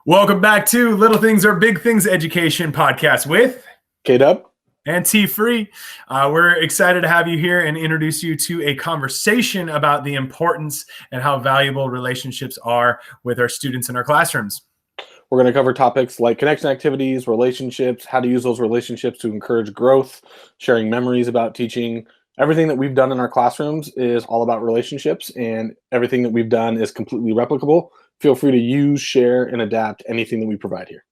Welcome back to Little Things or Big Things Education Podcast with K-Dub and T-Free. We're excited to have you here and introduce you to a conversation about the importance and how valuable relationships are with our students in our classrooms. We're going to cover topics like connection activities, relationships, how to use those relationships to encourage growth, sharing memories about teaching. Everything that we've done in our classrooms is all about relationships, and everything that we've done is completely replicable. Feel free to use, share, and adapt anything that we provide here.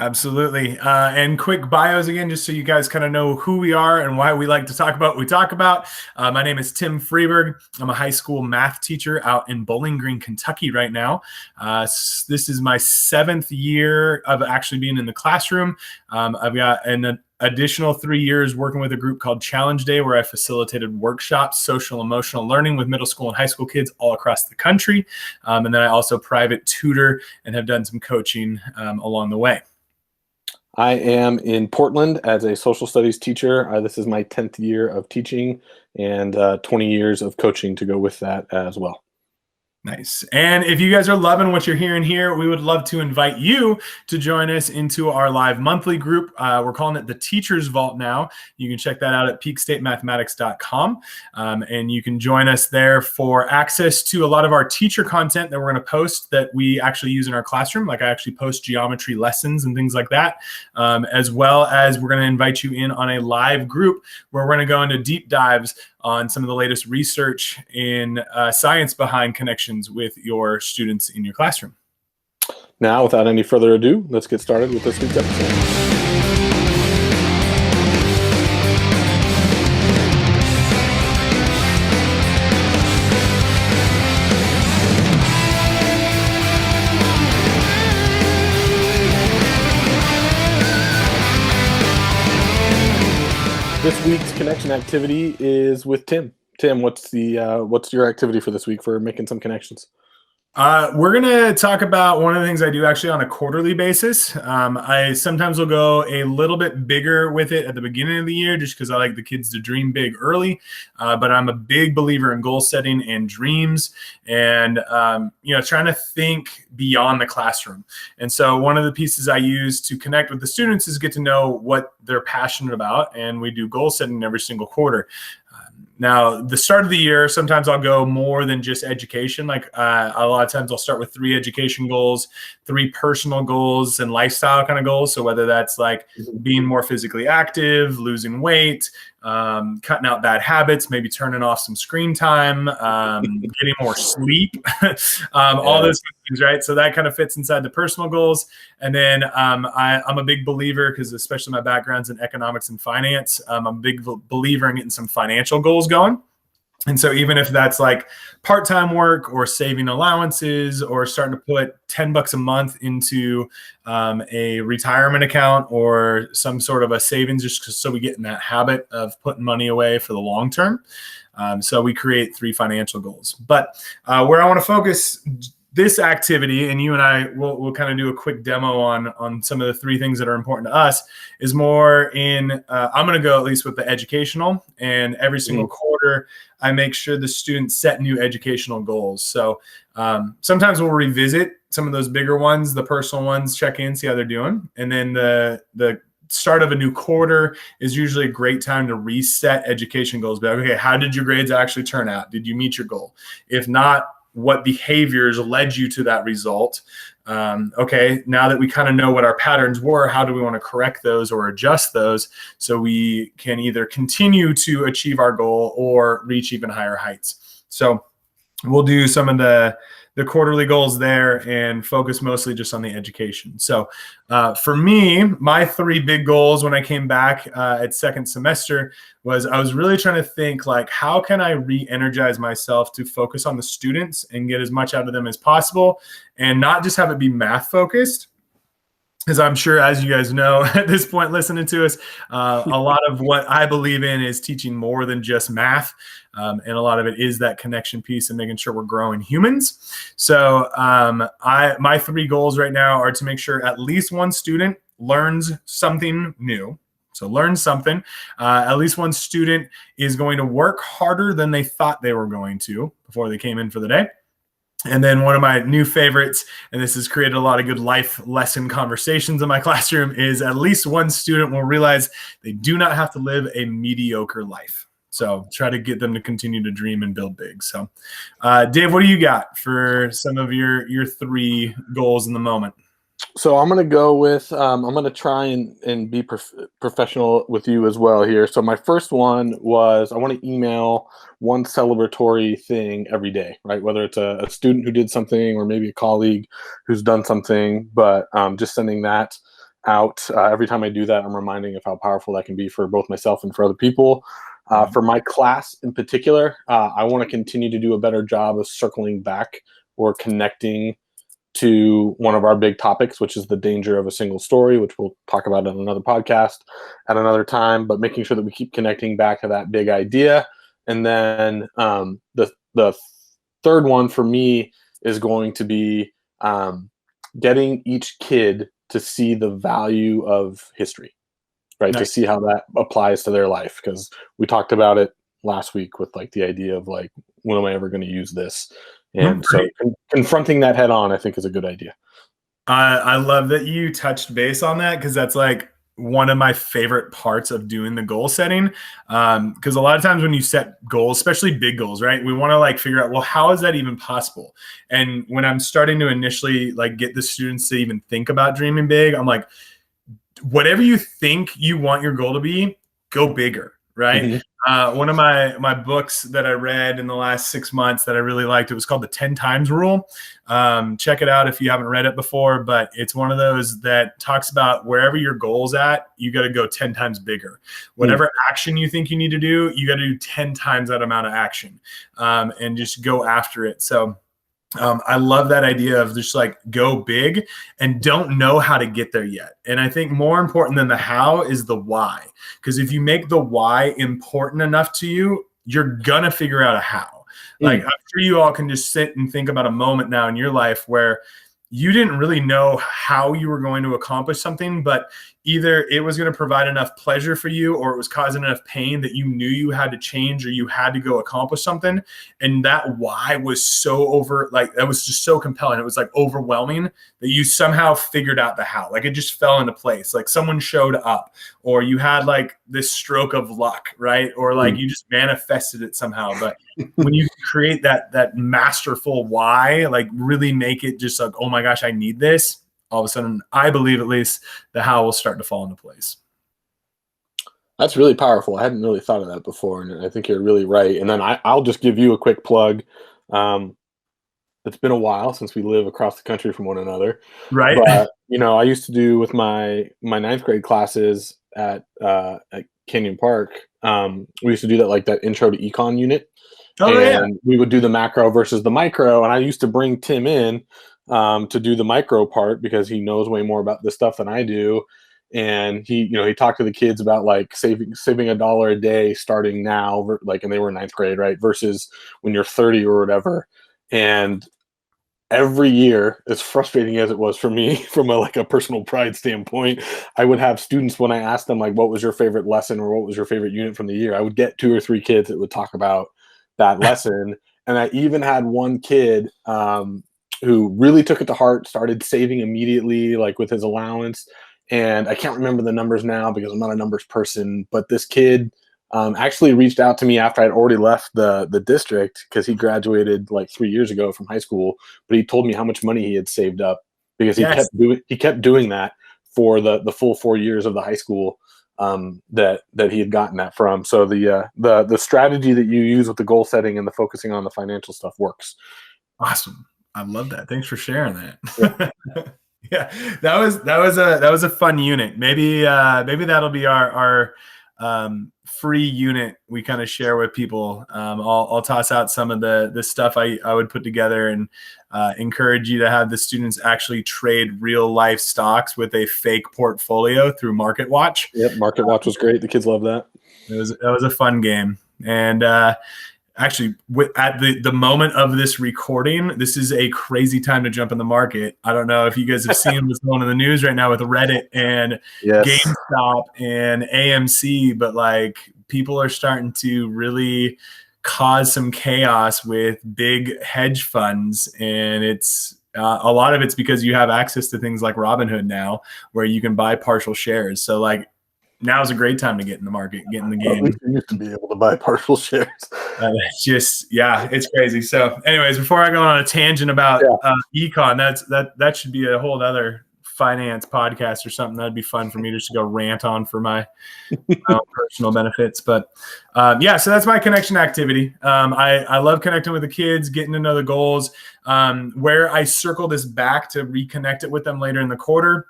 Absolutely. And quick bios again, just so you guys kind of know who we are and why we like to talk about what we talk about. My name is Tim Freeburg. I'm a high school math teacher out in Bowling Green, Kentucky right now. This is my 7th year of actually being in the classroom. I've got an additional 3 years working with a group called Challenge Day, where I facilitated workshops, social emotional learning with middle school and high school kids all across the country. And then I also private tutor and have done some coaching along the way. I am in Portland as a social studies teacher. This is my 10th year of teaching and 20 years of coaching to go with that as well. Nice. And if you guys are loving what you're hearing here, we would love to invite you to join us into our live monthly group. We're calling it the Teacher's Vault now. You can check that out at peakstatemathematics.com. And you can join us there for access to a lot of our teacher content that we're going to post that we actually use in our classroom. Like I actually post geometry lessons and things like that, as well as we're going to invite you in on a live group where we're going to go into deep dives on some of the latest research in science behind connections with your students in your classroom. Now, without any further ado, let's get started with this week's episode. This week's connection activity is with Tim. Tim, what's your activity for this week for making some connections? We're going to talk about one of the things I do actually on a quarterly basis. I sometimes will go a little bit bigger with it at the beginning of the year just because I like the kids to dream big early. But I'm a big believer in goal setting and dreams and, trying to think beyond the classroom. And so one of the pieces I use to connect with the students is get to know what they're passionate about. And we do goal setting every single quarter. Now, the start of the year, sometimes I'll go more than just education. Like a lot of times I'll start with 3 education goals, 3 personal goals, and lifestyle kind of goals. So whether that's like being more physically active, losing weight, cutting out bad habits, maybe turning off some screen time, getting more sleep, all those things, right? So that kind of fits inside the personal goals. And then I'm a big believer, because especially my background's in economics and finance, I'm a big believer in getting some financial goals going. And so even if that's like part-time work or saving allowances or starting to put $10 a month into a retirement account or some sort of a savings, just so we get in that habit of putting money away for the long term. So we create 3 financial goals. But where I want to focus this activity, and you and I will kind of do a quick demo on some of the 3 things that are important to us, is more in, I'm going to go at least with the educational, and every single quarter, I make sure the students set new educational goals. So sometimes we'll revisit some of those bigger ones, the personal ones, check in, see how they're doing. And then the start of a new quarter is usually a great time to reset education goals. But okay, how did your grades actually turn out? Did you meet your goal? If not, what behaviors led you to that result? Okay, now that we kind of know what our patterns were, how do we want to correct those or adjust those so we can either continue to achieve our goal or reach even higher heights? So we'll do some of the quarterly goals there and focus mostly just on the education. So for me, my 3 big goals when I came back at second semester was I was really trying to think like, how can I re-energize myself to focus on the students and get as much out of them as possible and not just have it be math focused? Because I'm sure, as you guys know, at this point, listening to us, a lot of what I believe in is teaching more than just math. And a lot of it is that connection piece and making sure we're growing humans. So my 3 goals right now are to make sure at least one student learns something new. So learn something. At least one student is going to work harder than they thought they were going to before they came in for the day. And then one of my new favorites, and this has created a lot of good life lesson conversations in my classroom, is at least one student will realize they do not have to live a mediocre life. So try to get them to continue to dream and build big. So, Dave, what do you got for some of your 3 goals in the moment? So I'm going to go with, I'm going to try and be professional with you as well here. So my first one was I want to email one celebratory thing every day, right? Whether it's a student who did something or maybe a colleague who's done something, but just sending that out. Every time I do that, I'm reminding of how powerful that can be for both myself and for other people. For my class in particular, I want to continue to do a better job of circling back or connecting to one of our big topics, which is the danger of a single story, which we'll talk about in another podcast at another time, but making sure that we keep connecting back to that big idea. And then the third one for me is going to be getting each kid to see the value of history, right? Nice. To see how that applies to their life. Because we talked about it last week with like the idea of like, when am I ever going to use this? And so confronting that head on, I think, is a good idea. I love that you touched base on that, because that's like one of my favorite parts of doing the goal setting. Because a lot of times when you set goals, especially big goals, right, we want to like figure out, well, how is that even possible? And when I'm starting to initially like get the students to even think about dreaming big, I'm like, whatever you think you want your goal to be, go bigger, right? Mm-hmm. One of my books that I read in the last 6 months that I really liked, it was called the 10 times rule. Check it out if you haven't read it before, but it's one of those that talks about wherever your goal's at, you got to go 10 times bigger. Whatever action you think you need to do, you got to do 10 times that amount of action, and just go after it. So I love that idea of just like go big and don't know how to get there yet. And I think more important than the how is the why. Because if you make the why important enough to you, you're going to figure out a how. Like I'm sure you all can just sit and think about a moment now in your life where you didn't really know how you were going to accomplish something, but either it was going to provide enough pleasure for you or it was causing enough pain that you knew you had to change or you had to go accomplish something. And that why was so that was just so compelling. It was like overwhelming that you somehow figured out the how. Like it just fell into place. Like someone showed up, or you had like this stroke of luck, right? Or like you just manifested it somehow. But when you create that masterful why, like really make it just like, oh my gosh, I need this. All of a sudden, I believe at least the how will start to fall into place. That's really powerful. I hadn't really thought of that before, and I think you're really right. And then I'll just give you a quick plug. It's been a while since we live across the country from one another, right? But I used to do with my 9th grade classes at Canyon Park. We used to do that intro to econ unit, we would do the macro versus the micro. And I used to bring Tim in to do the micro part because he knows way more about this stuff than I do. And he talked to the kids about like saving $1 a day starting now, and they were in 9th grade, right? Versus when you're 30 or whatever. And every year, as frustrating as it was for me from a personal pride standpoint, I would have students, when I asked them like, what was your favorite lesson or what was your favorite unit from the year? I would get 2 or 3 kids that would talk about that lesson. And I even had one kid who really took it to heart, started saving immediately, like with his allowance. And I can't remember the numbers now because I'm not a numbers person, but this kid actually reached out to me after I'd already left the district because he graduated like 3 years ago from high school. But he told me how much money he had saved up because he kept doing that for the full 4 years of the high school that he had gotten that from. So the strategy that you use with the goal setting and the focusing on the financial stuff works. Awesome. I love that. Thanks for sharing that. Yeah, that was a fun unit. Maybe that'll be our free unit we kind of share with people. I'll toss out some of the stuff I would put together and encourage you to have the students actually trade real life stocks with a fake portfolio through MarketWatch. Yep, MarketWatch was great. The kids love that. That was a fun game. And actually, at the moment of this recording, this is a crazy time to jump in the market. I don't know if you guys have seen what's going on in the news right now with Reddit and GameStop and AMC, but like people are starting to really cause some chaos with big hedge funds. And it's a lot of it's because you have access to things like Robinhood now, where you can buy partial shares. So like now's a great time to get in the market, get in the game. At least you used to be able to buy partial shares. It's just, yeah, it's crazy. So anyways, before I go on a tangent about econ, that should be a whole other finance podcast or something. That'd be fun for me just to go rant on for my own personal benefits. But yeah, so that's my connection activity. I love connecting with the kids, getting to know the goals. Where I circle this back to reconnect it with them later in the quarter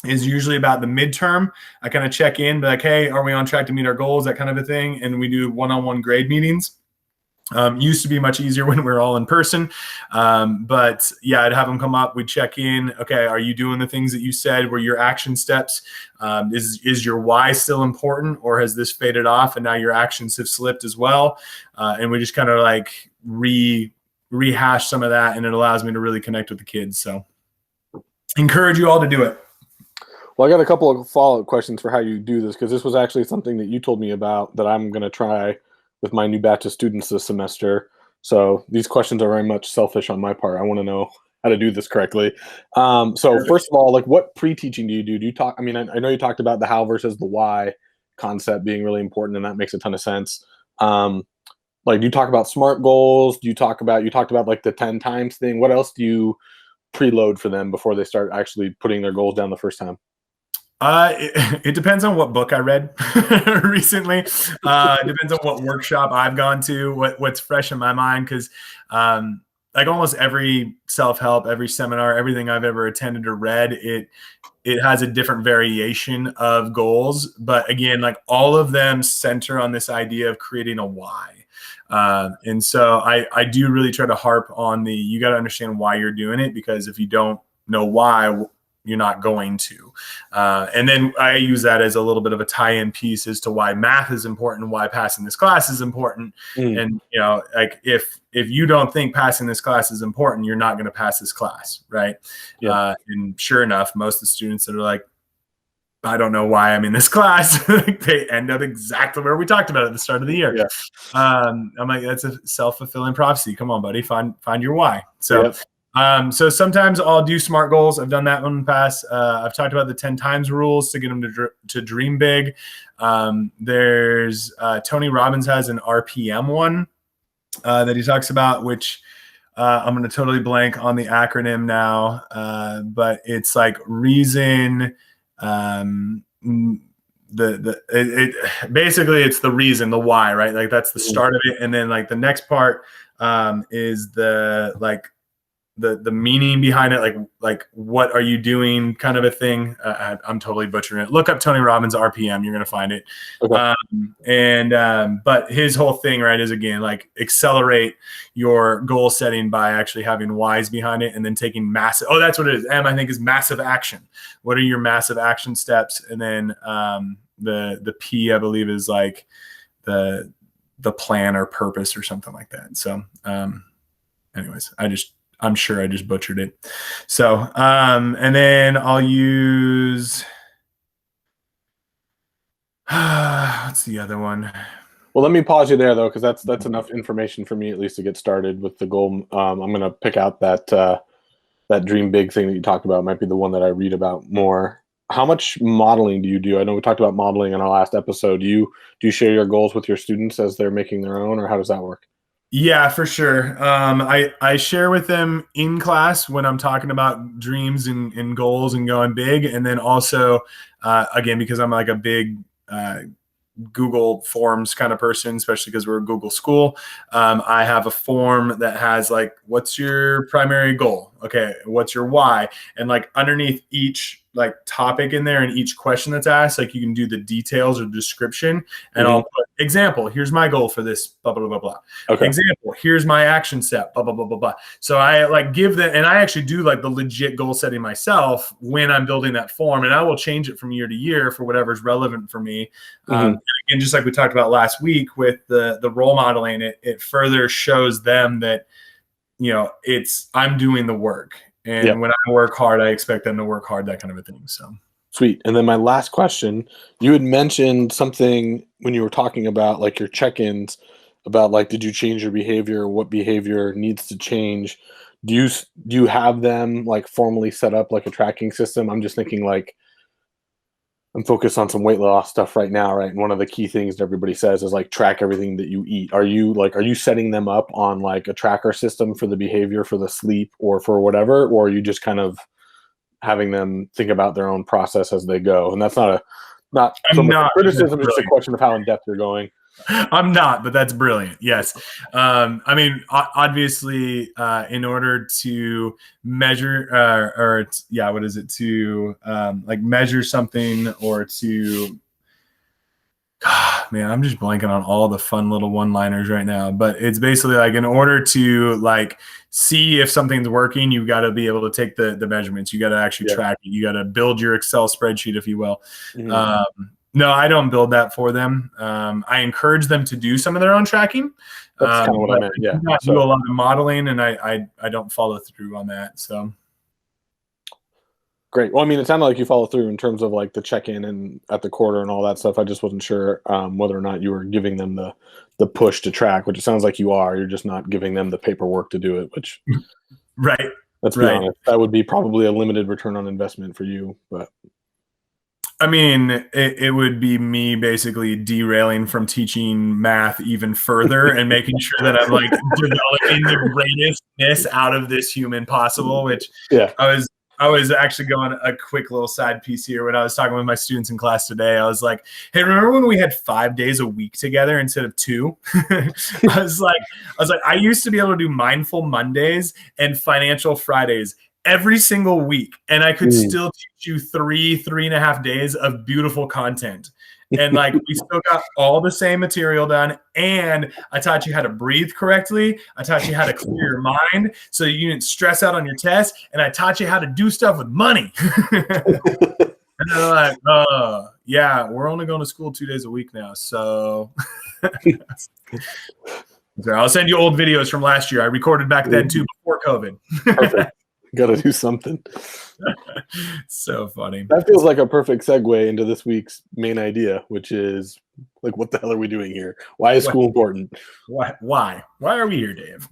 is usually about the midterm. I kind of check in, be like, hey, are we on track to meet our goals? That kind of a thing. And we do one-on-one grade meetings. Used to be much easier when we were all in person. But yeah, I'd have them come up. We'd check in. Okay, are you doing the things that you said were your action steps? Is your why still important, or has this faded off and now your actions have slipped as well? And we just kind of like rehash some of that, and it allows me to really connect with the kids. So encourage you all to do it. Well, I got a couple of follow-up questions for how you do this, because this was actually something that you told me about that I'm going to try with my new batch of students this semester. So these questions are very much selfish on my part. I want to know how to do this correctly. So first of all, like, what pre-teaching do you do? Do you talk, I mean, I know you talked about the how versus the why concept being really important, and that makes a ton of sense. Like, do you talk about SMART goals? Do you talk about, you talked about like the 10 times thing. What else do you preload for them before they start actually putting their goals down the first time? It depends on what book I read recently. It depends on what workshop I've gone to, what's fresh in my mind. Cause, like almost every self-help, every seminar, everything I've ever attended or read, it has a different variation of goals. But again, like all of them center on this idea of creating a why. And so I do really try to harp on you got to understand why you're doing it, because if you don't know why, you're not going to. And then I use that as a little bit of a tie-in piece as to why math is important, why passing this class is important. And, you know, like if you don't think passing this class is important, you're not going to pass this class. Right. Yeah. And sure enough, most of the students that are like, I don't know why I'm in this class, they end up exactly where we talked about at the start of the year. Yeah. I'm like, that's a self-fulfilling prophecy. Come on, buddy, find your why. So, so sometimes I'll do SMART goals. I've done that one in the past. I've talked about the 10 times rules to get them to dream big. There's Tony Robbins has an RPM one that he talks about, which I'm going to totally blank on the acronym now, but it's like reason. Basically it's the reason, the why, right? Like that's the start of it, and then like the next part is the meaning behind it, like what are you doing, kind of a thing. I'm totally butchering it. Look up Tony Robbins RPM, you're gonna find it. Okay. But his whole thing, right, is again like accelerate your goal setting by actually having whys behind it, and then taking massive. Oh, that's what it is. M, I think, is massive action. What are your massive action steps? And then the P, I believe, is like the plan or purpose or something like that. So, anyways, I'm sure I just butchered it. So, and then I'll use, what's the other one? Well, let me pause you there though, because that's enough information for me at least to get started with the goal. I'm going to pick out that dream big thing that you talked about. Might be the one that I read about more. How much modeling do you do? I know we talked about modeling in our last episode. Do you share your goals with your students as they're making their own, or how does that work? Yeah, for sure. I share with them in class when I'm talking about dreams and goals and going big. And then also, again, because I'm like a big Google Forms kind of person, especially because we're a Google school, I have a form that has like, what's your primary goal? Okay, what's your why? And like underneath each like topic in there and each question that's asked, like you can do the details or description, and I'll put example, here's my goal for this, blah, blah, blah, blah. Okay. Example, here's my action step, blah, blah, blah, blah, blah. So I like give that, and I actually do like the legit goal setting myself when I'm building that form, and I will change it from year to year for whatever's relevant for me. And again, just like we talked about last week with the role modeling, it further shows them that, you know, I'm doing the work. And when I work hard, I expect them to work hard, that kind of a thing. So sweet. And then my last question, you had mentioned something when you were talking about like your check-ins about like, did you change your behavior? What behavior needs to change? Do you have them like formally set up like a tracking system? I'm just thinking like I'm focused on some weight loss stuff right now, right? And one of the key things that everybody says is like track everything that you eat. Are you setting them up on like a tracker system for the behavior, for the sleep, or for whatever, or are you just kind of having them think about their own process as they go? And that's not so I'm much not. criticism, it's just a question of how in depth you're going. I'm not, but that's brilliant. Yes. I mean, obviously, in order to measure, what is it? To like measure something or to, man, I'm just blanking on all the fun little one-liners right now. But it's basically like in order to like see if something's working, you've got to be able to take the measurements. You got to actually track it. You got to build your Excel spreadsheet, if you will. No, I don't build that for them. I encourage them to do some of their own tracking. That's kind of what I meant. Yeah. I do a lot of modeling, and I don't follow through on that. So great. Well, I mean, it sounded like you follow through in terms of like the check-in and at the quarter and all that stuff. I just wasn't sure whether or not you were giving them the push to track, which it sounds like you are. You're just not giving them the paperwork to do it, which right. Let's be honest, that would be probably a limited return on investment for you, but. I mean, it would be me basically derailing from teaching math even further and making sure that I'm like developing the greatestness out of this human possible, which I was actually going a quick little side piece here when I was talking with my students in class today. I was like, hey, remember when we had 5 days a week together instead of 2? I was like, I used to be able to do mindful Mondays and financial Fridays every single week, and I could still teach you 3.5 days of beautiful content. And like we still got all the same material done, and I taught you how to breathe correctly. I taught you how to clear your mind so you didn't stress out on your test, and I taught you how to do stuff with money. And they're like, oh, yeah, we're only going to school 2 days a week now, so I'll send you old videos from last year. I recorded back then too, before COVID. Perfect. Got to do something. So funny. That feels like a perfect segue into this week's main idea, which is like, what the hell are we doing here? Why is school important? Why are we here, Dave?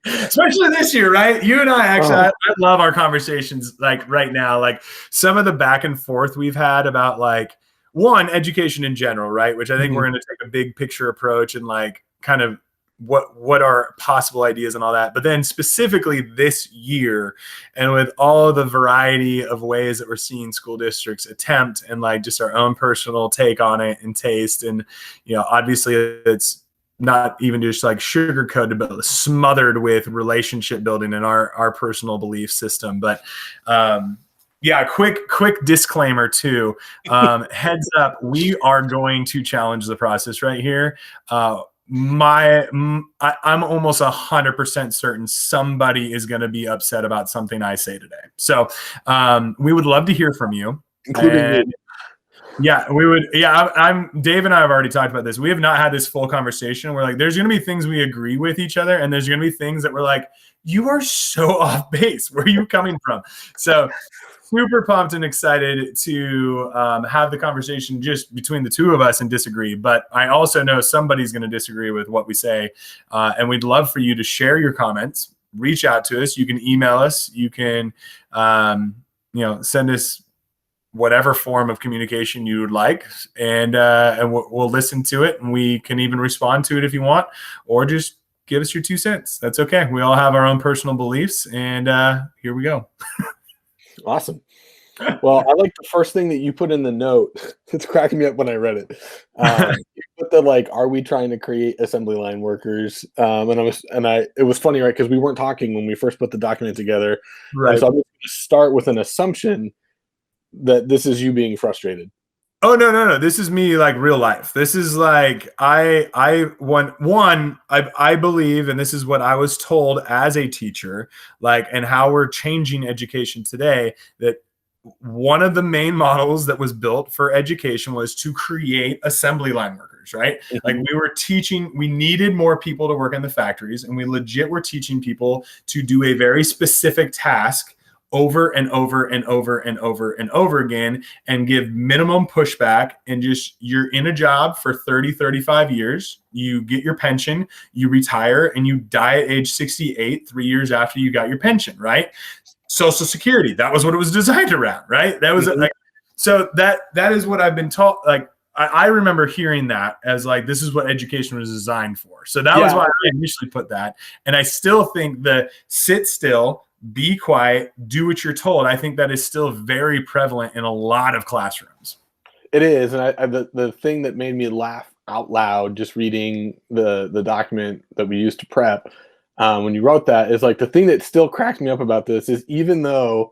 Especially this year, right? You and I actually, I love our conversations like right now, like some of the back and forth we've had about like education in general, right? Which I think we're going to take a big picture approach and like kind of what are possible ideas and all that. But then specifically this year, and with all the variety of ways that we're seeing school districts attempt and like just our own personal take on it and taste. And, you know, obviously it's not even just like sugar-coated, but smothered with relationship building and our personal belief system. But, yeah, quick disclaimer too. Heads up, we are going to challenge the process right here. I'm almost 100% certain somebody is going to be upset about something I say today. So we would love to hear from you, including me. Yeah, we would. Yeah, Dave and I have already talked about this. We have not had this full conversation. We're like, there's going to be things we agree with each other, and there's going to be things that we're like, you are so off base. Where are you coming from? So super pumped and excited to have the conversation just between the two of us and disagree. But I also know somebody's going to disagree with what we say. And we'd love for you to share your comments, reach out to us. You can email us. You can, send us whatever form of communication you would like. And we'll listen to it. And we can even respond to it if you want, or just give us your 2 cents. That's okay. We all have our own personal beliefs. And here we go. Awesome. Well, I like the first thing that you put in the note. It's cracking me up when I read it. You put the like, are we trying to create assembly line workers? It was funny, right? Because we weren't talking when we first put the document together. Right. So I'm going to start with an assumption that this is you being frustrated. Oh, no. This is me, like real life. This is like, I believe, and this is what I was told as a teacher, like, and how we're changing education today, that one of the main models that was built for education was to create assembly line workers, right? Like we needed more people to work in the factories, and we legit were teaching people to do a very specific task over and over and over and over and over again, and give minimum pushback, and just, you're in a job for 30, 35 years, you get your pension, you retire, and you die at age 68, 3 years after you got your pension, right? Social Security, that was what it was designed around, right? That was like, so that is what I've been taught. Like, I remember hearing that as like, this is what education was designed for. So that was why I initially put that. And I still think the sit still, be quiet, do what you're told, I think that is still very prevalent in a lot of classrooms. It is. And the thing that made me laugh out loud just reading the document that we used to prep when you wrote that is like, the thing that still cracks me up about this is, even though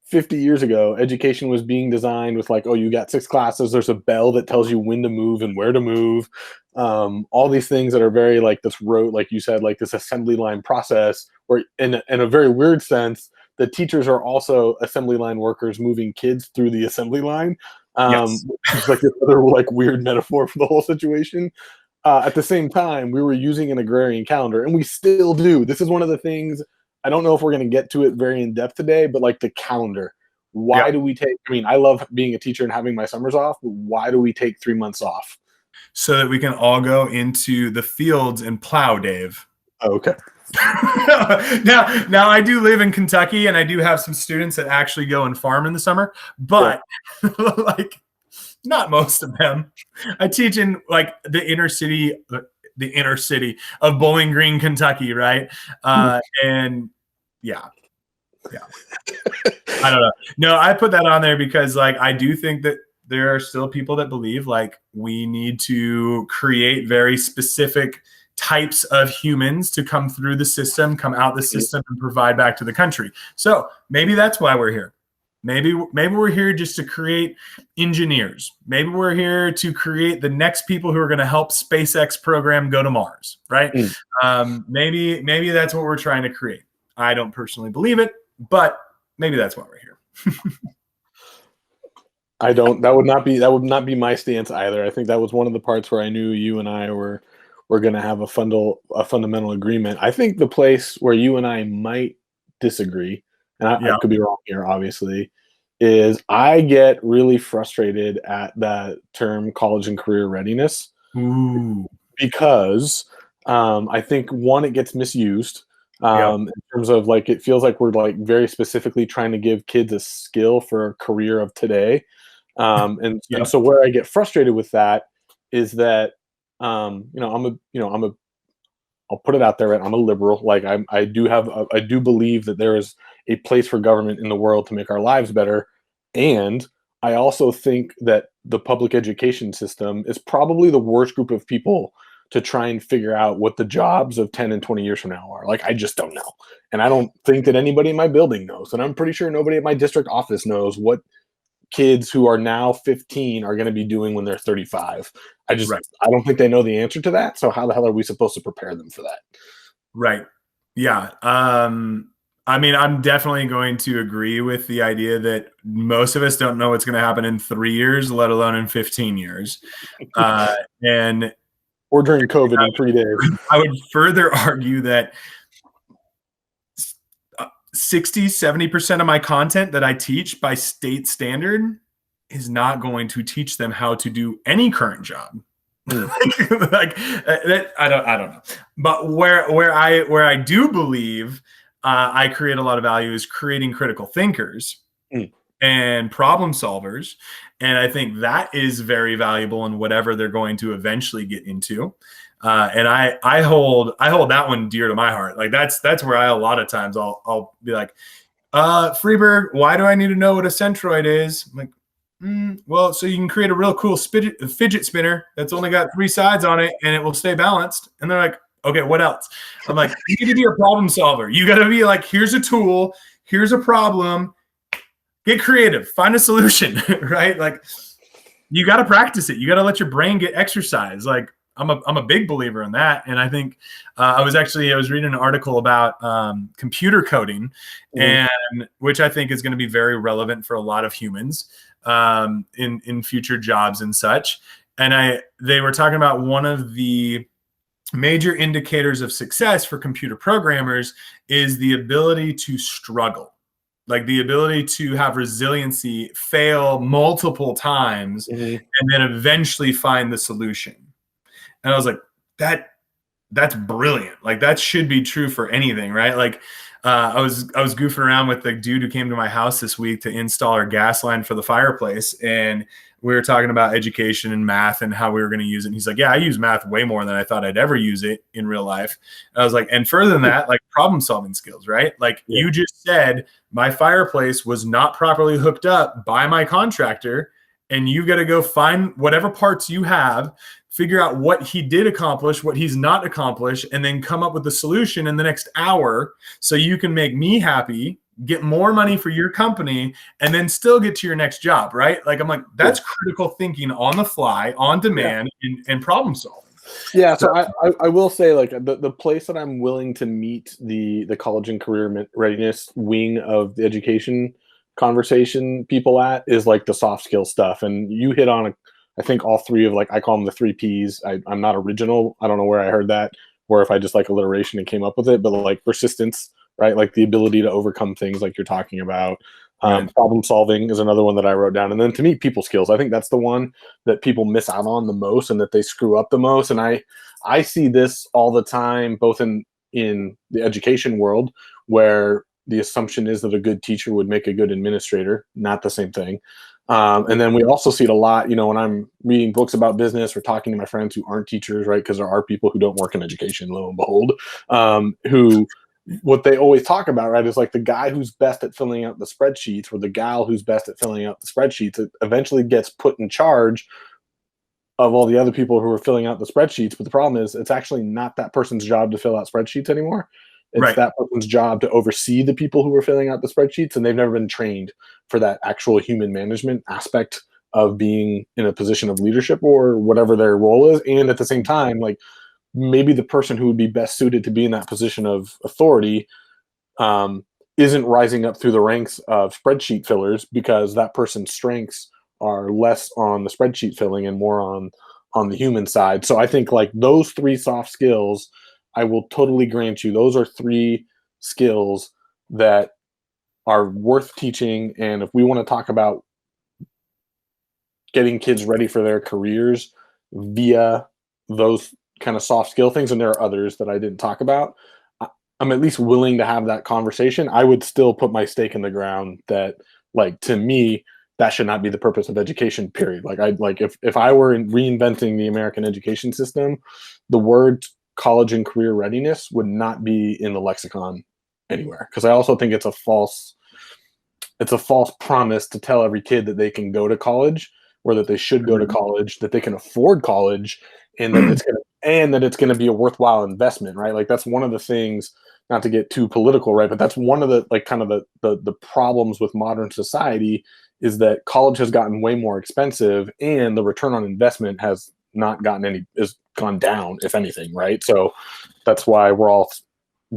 50 years ago, education was being designed with like, oh, you got 6 classes, there's a bell that tells you when to move and where to move. All these things that are very like this rote, like you said, like this assembly line process, where in a very weird sense, the teachers are also assembly line workers moving kids through the assembly line. Yes. It's like another like weird metaphor for the whole situation. At the same time, we were using an agrarian calendar, and we still do. This is one of the things, I don't know if we're going to get to it very in depth today, but like the calendar. Why do we take, I mean, I love being a teacher and having my summers off, but why do we take 3 months off? So that we can all go into the fields and plow, Dave. Oh, okay. now I do live in Kentucky, and I do have some students that actually go and farm in the summer, but like, not most of them. I teach in like the inner city of Bowling Green, Kentucky, right? And yeah. I don't know. No, I put that on there because like, I do think that there are still people that believe like we need to create very specific types of humans to come through the system, come out the system, and provide back to the country. So maybe that's why we're here. Maybe we're here just to create engineers. Maybe we're here to create the next people who are going to help SpaceX program go to Mars, right? Maybe that's what we're trying to create. I don't personally believe it, but maybe that's why we're here. I don't. That would not be my stance either. I think that was one of the parts where I knew you and I were going to have a fundamental agreement. I think the place where you and I might disagree, and I could be wrong here, obviously, is I get really frustrated at that term college and career readiness. Because I think, one, it gets misused in terms of like, it feels like we're like very specifically trying to give kids a skill for a career of today. And so where I get frustrated with that is that, I'll put it out there, right? I'm a liberal. Like I do believe that there is a place for government in the world to make our lives better. And I also think that the public education system is probably the worst group of people to try and figure out what the jobs of 10 and 20 years from now are. Like, I just don't know. And I don't think that anybody in my building knows. And I'm pretty sure nobody at my district office knows what kids who are now 15 are going to be doing when they're 35. I don't think they know the answer to that. So how the hell are we supposed to prepare them for that? Right. Yeah. I mean, I'm definitely going to agree with the idea that most of us don't know what's going to happen in 3 years, let alone in 15 years. And or during COVID in 3 days. I would further argue that 60-70% of my content that I teach by state standard is not going to teach them how to do any current job. I don't know. But where I do believe I create a lot of value is creating critical thinkers and problem solvers. And I think that is very valuable in whatever they're going to eventually get into. And I hold that one dear to my heart. Like that's where a lot of times I'll be like, Freeburg, why do I need to know what a centroid is? I'm like, well, so you can create a real cool fidget spinner that's only got 3 sides on it and it will stay balanced. And they're like, okay, what else? I'm like, you need to be a problem solver. You got to be like, here's a tool, here's a problem, get creative, find a solution, right? Like you got to practice it. You got to let your brain get exercise. Like I'm a big believer in that. And I think I was reading an article about computer coding, and which I think is going to be very relevant for a lot of humans in future jobs and such. And they were talking about one of the major indicators of success for computer programmers is the ability to struggle. like the ability to have resiliency, fail multiple times, Mhm. and then eventually find the solution. And I was like, that's brilliant. Like that should be true for anything, right? Like I was goofing around with the dude who came to my house this week to install our gas line for the fireplace, and we were talking about education and math and how we were going to use it. And he's like, yeah, I use math way more than I thought I'd ever use it in real life. And I was like, and further than that, like problem solving skills, right? Like you just said, my fireplace was not properly hooked up by my contractor, and you've got to go find whatever parts you have, figure out what he did accomplish, what he's not accomplished, and then come up with the solution in the next hour so you can make me happy, get more money for your company, and then still get to your next job, right? Like, I'm like, that's critical thinking on the fly, on demand, and problem solving. Yeah, so I will say, like, the place that I'm willing to meet the college and career readiness wing of the education conversation people at is like the soft skill stuff. And you hit on, I think, all three of, like, I call them the 3 Ps. I'm not original. I don't know where I heard that, or if I just like alliteration and came up with it, but like persistence, right? Like the ability to overcome things like you're talking about. Problem solving is another one that I wrote down. And then to me, people skills. I think that's the one that people miss out on the most and that they screw up the most. And I see this all the time, both in the education world, where the assumption is that a good teacher would make a good administrator. Not the same thing. And then we also see it a lot, when I'm reading books about business or talking to my friends who aren't teachers, right? Because there are people who don't work in education, lo and behold, who what they always talk about, right, is like the guy who's best at filling out the spreadsheets or the gal who's best at filling out the spreadsheets, it eventually gets put in charge of all the other people who are filling out the spreadsheets. But the problem is it's actually not that person's job to fill out spreadsheets anymore. It's that person's job to oversee the people who are filling out the spreadsheets, and they've never been trained for that actual human management aspect of being in a position of leadership or whatever their role is. And at the same time, like, maybe the person who would be best suited to be in that position of authority isn't rising up through the ranks of spreadsheet fillers, because that person's strengths are less on the spreadsheet filling and more on the human side. So I think, like, those 3 soft skills, I will totally grant you, those are 3 skills that are worth teaching. And if we want to talk about getting kids ready for their careers via those kind of soft skill things, and there are others that I didn't talk about, I'm at least willing to have that conversation. I would still put my stake in the ground that, like, to me, that should not be the purpose of education, period. Like, if I were reinventing the American education system, the word college and career readiness would not be in the lexicon anywhere, because I also think it's a false promise to tell every kid that they can go to college, or that they should go to college, that they can afford college, and that it's going to be a worthwhile investment, right? Like, that's one of the things, not to get too political, right, but that's one of the, like, kind of the problems with modern society, is that college has gotten way more expensive and the return on investment has not gone down, if anything, right? So that's why we're all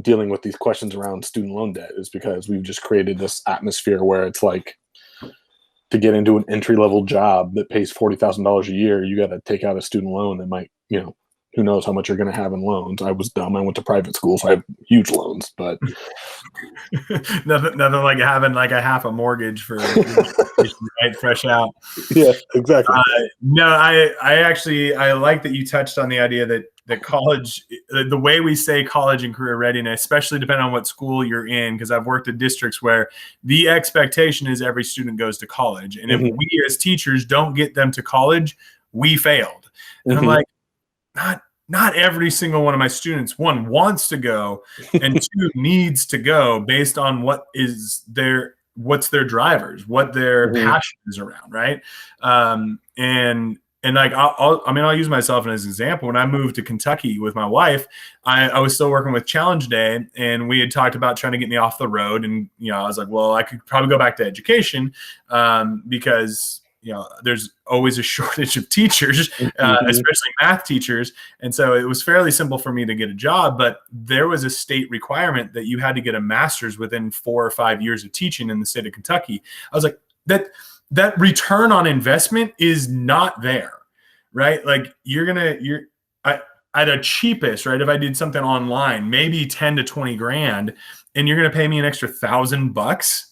dealing with these questions around student loan debt, is because we've just created this atmosphere where it's like, to get into an entry-level job that pays $40,000 a year, you got to take out a student loan that might, who knows how much you're going to have in loans. I was dumb. I went to private school, so I have huge loans, but nothing like having like a half a mortgage for right, fresh out. Yeah, exactly. No, I like that you touched on the idea that college, the way we say college and career readiness, especially depending on what school you're in, because I've worked at districts where the expectation is every student goes to college. And if we as teachers don't get them to college, we failed. And I'm like, not every single one of my students, one, wants to go, and 2, needs to go based on what's their drivers, what their passion is around, right? And like, I'll use myself as an example. When I moved to Kentucky with my wife, I was still working with Challenge Day, and we had talked about trying to get me off the road. And, I was like, well, I could probably go back to education because, there's always a shortage of teachers, especially math teachers. And so it was fairly simple for me to get a job, but there was a state requirement that you had to get a master's within 4 or 5 years of teaching in the state of Kentucky. I was like, that return on investment is not there, right? Like, at a cheapest, right? If I did something online, maybe 10 to 20 grand, and you're going to pay me an extra $1,000.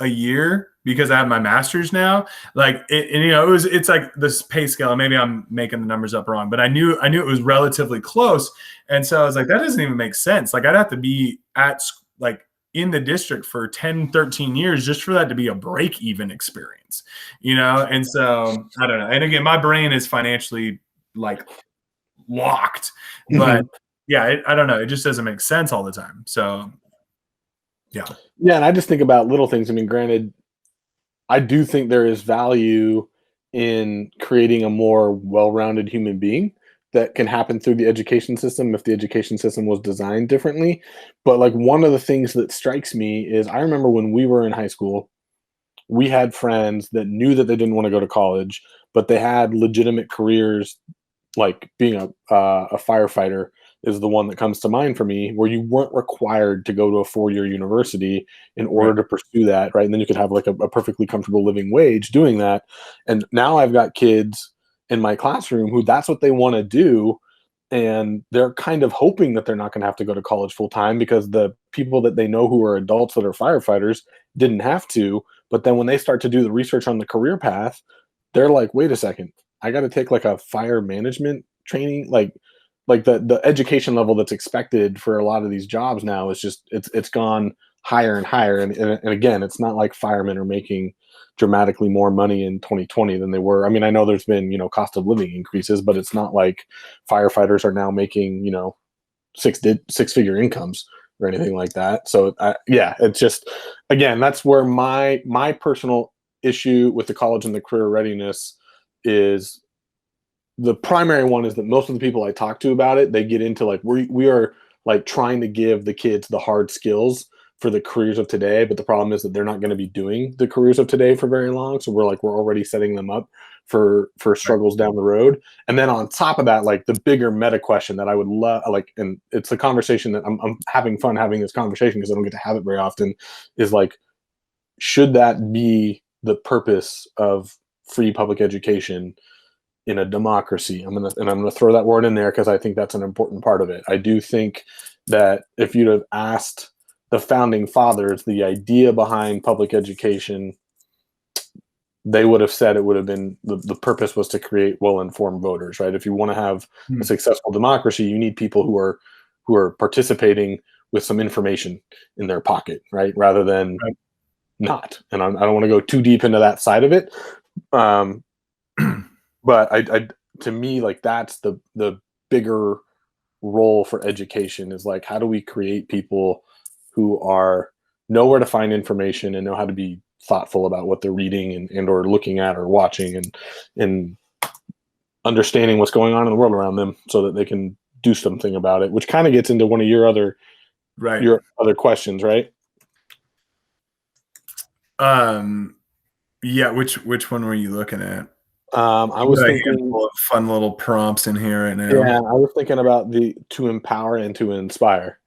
a year because I have my master's now. Like and it's like this pay scale. Maybe I'm making the numbers up wrong, but I knew it was relatively close. And so I was like, that doesn't even make sense. Like I'd have to be at like in the district for 10, 13 years just for that to be a break even experience, And so I don't know. And again, my brain is financially like locked, but yeah, I don't know. It just doesn't make sense all the time. So yeah. Yeah. And I just think about little things. I mean, granted, I do think there is value in creating a more well-rounded human being that can happen through the education system if the education system was designed differently. But like one of the things that strikes me is I remember when we were in high school, we had friends that knew that they didn't want to go to college, but they had legitimate careers, like being a firefighter is the one that comes to mind for me, where you weren't required to go to a 4-year university in order to pursue that, right? And then you could have like a perfectly comfortable living wage doing that. And now I've got kids in my classroom who that's what they want to do, and they're kind of hoping that they're not going to have to go to college full time because the people that they know who are adults that are firefighters didn't have to. But then when they start to do the research on the career path, they're like, wait a second, I got to take like a fire management training, like the education level that's expected for a lot of these jobs now is just it's gone higher and higher. And again, it's not like firemen are making dramatically more money in 2020 than they were. I mean, I know there's been, cost of living increases, but it's not like firefighters are now making, six-figure incomes or anything like that. So yeah, it's just, again, that's where my personal issue with the college and the career readiness is. The primary one is that most of the people I talk to about it, they get into like, we are like trying to give the kids the hard skills for the careers of today. But the problem is that they're not going to be doing the careers of today for very long. So we're already setting them up for struggles down the road. And then on top of that, like the bigger meta question that I would love, like, and it's a conversation that I'm having fun having this conversation because I don't get to have it very often, is like, should that be the purpose of free public education in a democracy? I'm gonna throw that word in there because I think that's an important part of it. I do think that if you'd have asked the founding fathers the idea behind public education, they would have said it would have been the purpose was to create well-informed voters, right? If you want to have a successful democracy, you need people who are participating with some information in their pocket, right? Rather than not. And I don't want to go too deep into that side of it. But I to me, like that's the bigger role for education is like, how do we create people who know where to find information and know how to be thoughtful about what they're reading and or looking at or watching and understanding what's going on in the world around them so that they can do something about it, which kind of gets into one of your other questions, right? Yeah, which one were you looking at? I was thinking fun little prompts in here right now. Yeah, I was thinking about to empower and to inspire.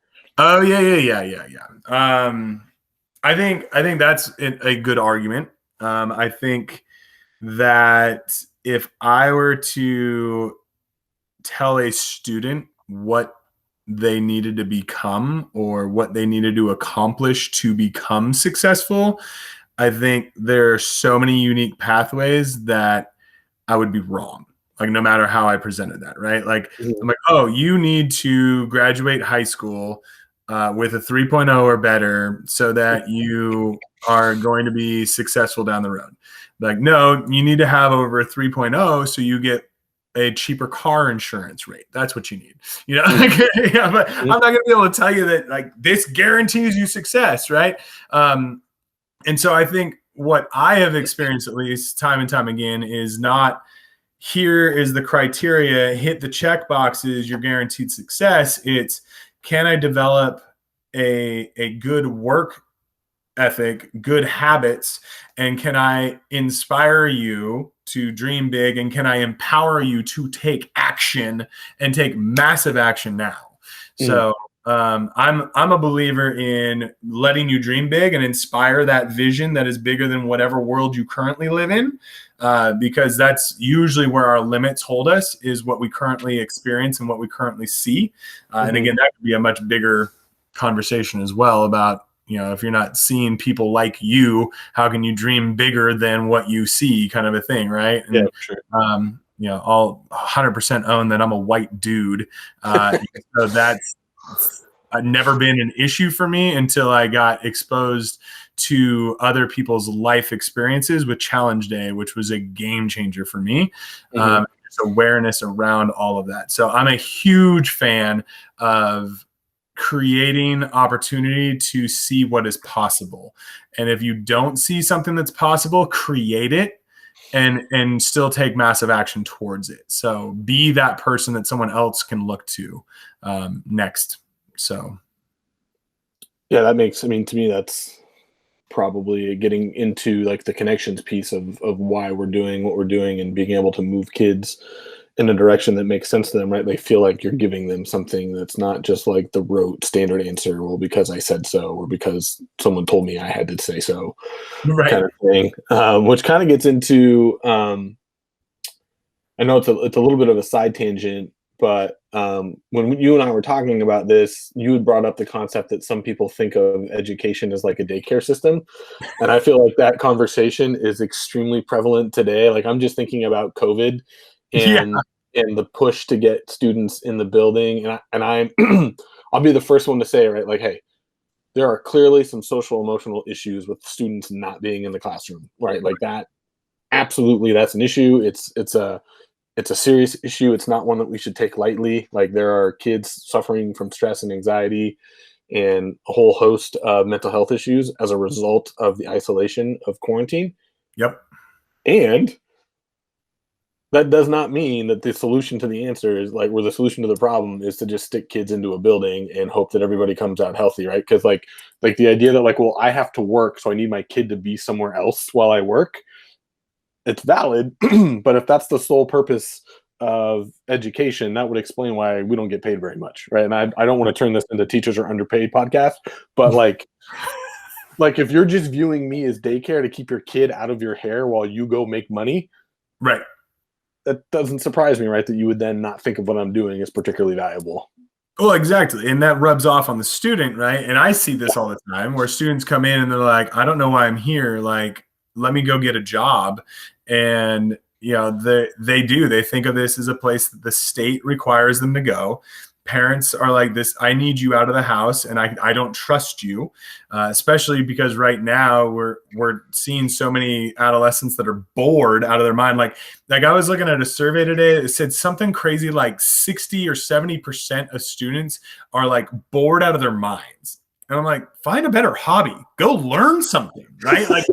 Oh yeah. I think that's a good argument. I think that if I were to tell a student what they needed to become or what they needed to accomplish to become successful, I think there are so many unique pathways that I would be wrong. Like no matter how I presented that, right? Like I'm like, oh, you need to graduate high school with a 3.0 or better so that you are going to be successful down the road. Like, no, you need to have over a 3.0 so you get a cheaper car insurance rate. That's what you need. But I'm not going to be able to tell you that like this guarantees you success, right? And so I think what I have experienced, at least time and time again, is not here is the criteria, hit the check boxes, you're guaranteed success. It's can I develop a good work ethic, good habits, and can I inspire you to dream big, and can I empower you to take action and take massive action now? So I'm a believer in letting you dream big and inspire that vision that is bigger than whatever world you currently live in, because that's usually where our limits hold us, is what we currently experience and what we currently see. And again, that could be a much bigger conversation as well about if you're not seeing people like you, how can you dream bigger than what you see, kind of a thing, right? And, Yeah, for sure. I'll 100% own that I'm a white dude. So that's never been an issue for me until I got exposed to other people's life experiences with Challenge Day, which was a game changer for me. Just awareness around all of that. So I'm a huge fan of creating opportunity to see what is possible. And if you don't see something that's possible, create it and still take massive action towards it. So be that person that someone else can look to next. So Yeah, to me, that's probably getting into like the connections piece of why we're doing what we're doing and being able to move kids in a direction that makes sense to them, right? They feel like you're giving them something that's not just like the rote standard answer, well, because I said so, or because someone told me I had to say so, right. kind of thing. Which kind of gets into, I know it's a little bit of a side tangent, but when you and I were talking about this, you had brought up the concept that some people think of education as like a daycare system. And I feel like that conversation is extremely prevalent today. Like I'm just thinking about COVID Yeah. and the push to get students in the building. And I'm I'll be the first one to say, right, like, hey, there are clearly some social emotional issues with students not being in the classroom, right? Like that, absolutely, that's an issue. It's a serious issue. It's not one that we should take lightly. Like there are kids suffering from stress and anxiety and a whole host of mental health issues as a result of the isolation of quarantine. Yep. And that does not mean that the solution to the answer is like, where the solution to the problem is to just stick kids into a building and hope that everybody comes out healthy, right? Because like the idea that like, well, I have to work, so I need my kid to be somewhere else while I work. It's valid, but if that's the sole purpose of education, that would explain why we don't get paid very much, right? And I don't want to turn this into teachers are underpaid podcast, but like if you're just viewing me as daycare to keep your kid out of your hair while you go make money, right. that doesn't surprise me, right? That you would then not think of what I'm doing as particularly valuable. Well, exactly. And that rubs off on the student, right? And I see this all the time where students come in and they're like, I don't know why I'm here. Like, let me go get a job. And, they do. They think of this as a place that the state requires them to go. Parents are like this, I need you out of the house and I don't trust you, especially because right now we're seeing so many adolescents that are bored out of their mind. Like I was looking at a survey today. It said something crazy like 60 or 70% of students are like bored out of their minds. And I'm like, find a better hobby. Go learn something, right? Like,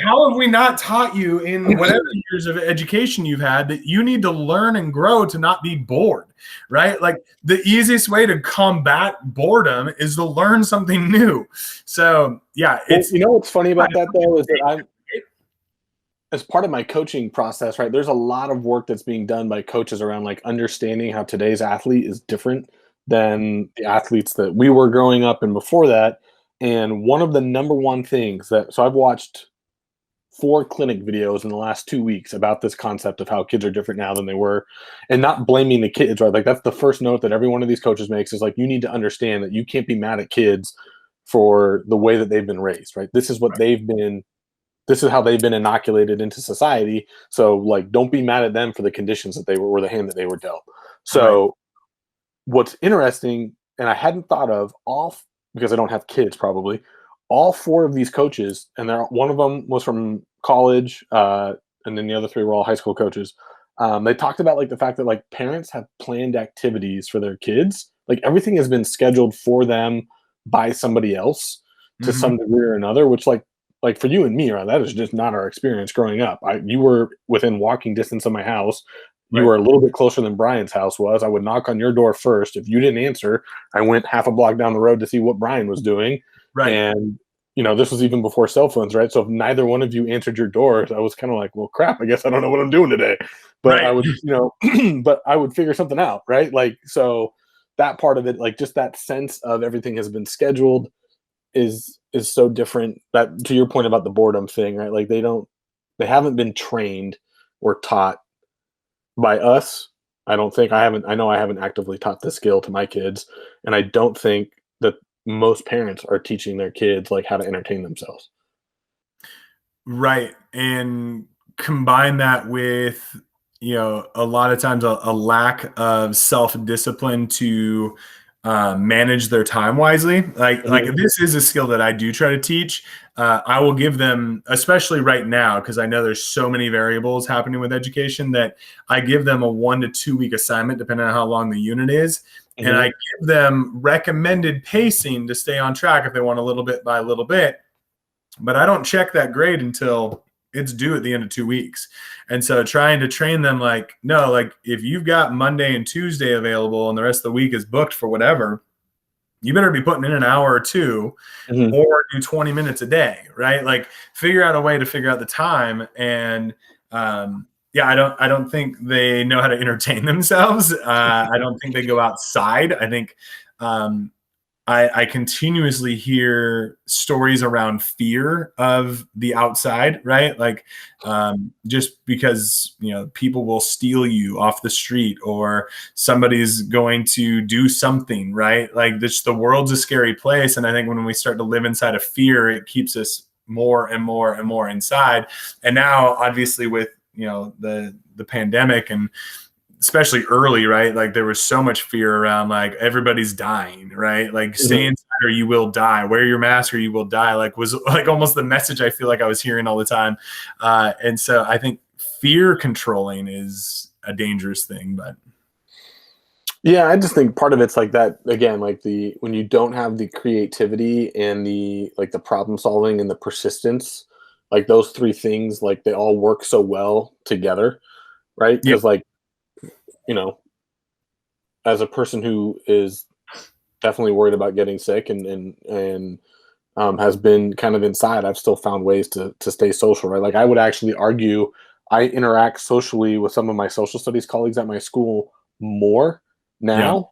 how have we not taught you in whatever years of education you've had that you need to learn and grow to not be bored, right? Like the easiest way to combat boredom is to learn something new. So yeah, it's what's funny about that though is that I'm, as part of my coaching process, right, there's a lot of work that's being done by coaches around like understanding how today's athlete is different than the athletes that we were growing up and before that. And one of the number one things so I've watched 4 clinic videos in the last 2 weeks about this concept of how kids are different now than they were, and not blaming the kids, right? Like that's the first note that every one of these coaches makes is like, you need to understand that you can't be mad at kids for the way that they've been raised, right? This is how they've been inoculated into society. So like, don't be mad at them for the conditions that they were, or the hand that they were dealt. So what's interesting, and I hadn't thought of because I don't have kids probably, all 4 of these coaches, and one of them was from college, and then the other 3 were all high school coaches. They talked about like the fact that like parents have planned activities for their kids. Like everything has been scheduled for them by somebody else to some degree or another, which like for you and me, right, that is just not our experience growing up. You were within walking distance of my house. You were a little bit closer than Brian's house was. I would knock on your door first. If you didn't answer, I went half a block down the road to see what Brian was doing. right. And, this was even before cell phones, right? So if neither one of you answered your doors, I was kind of like, well, crap, I guess I don't know what I'm doing today. But I would, but I would figure something out, right? Like, so that part of it, like just that sense of everything has been scheduled is so different. That, to your point about the boredom thing, right? Like they haven't been trained or taught by us. I know I haven't actively taught this skill to my kids. And I don't think that most parents are teaching their kids like how to entertain themselves. Right. And combine that with, a lot of times a lack of self-discipline to manage their time wisely. Like if this is a skill that I do try to teach, I will give them, especially right now, because I know there's so many variables happening with education, that I give them a 1 to 2 week assignment, depending on how long the unit is. And I give them recommended pacing to stay on track if they want a little bit by a little bit. But I don't check that grade until it's due at the end of 2 weeks. And so trying to train them no, if you've got Monday and Tuesday available and the rest of the week is booked for whatever, you better be putting in an hour or two or do 20 minutes a day, right? Like figure out a way to figure out the time. And I don't think they know how to entertain themselves. I don't think they go outside. I think I continuously hear stories around fear of the outside, right? Like just because, people will steal you off the street or somebody's going to do something, right? Like the world's a scary place. And I think when we start to live inside of fear, it keeps us more and more and more inside. And now obviously with, the pandemic and especially early, right? Like there was so much fear around like everybody's dying, right? Like stay inside or you will die. Wear your mask or you will die. Like was like almost the message I feel like I was hearing all the time. And so I think fear controlling is a dangerous thing, but. Yeah, I just think part of it's like that again, like when you don't have the creativity and the problem solving and the persistence, like those three things, like they all work so well together, right? Because as a person who is definitely worried about getting sick and has been kind of inside, I've still found ways to stay social, right? Like I would actually argue I interact socially with some of my social studies colleagues at my school more now,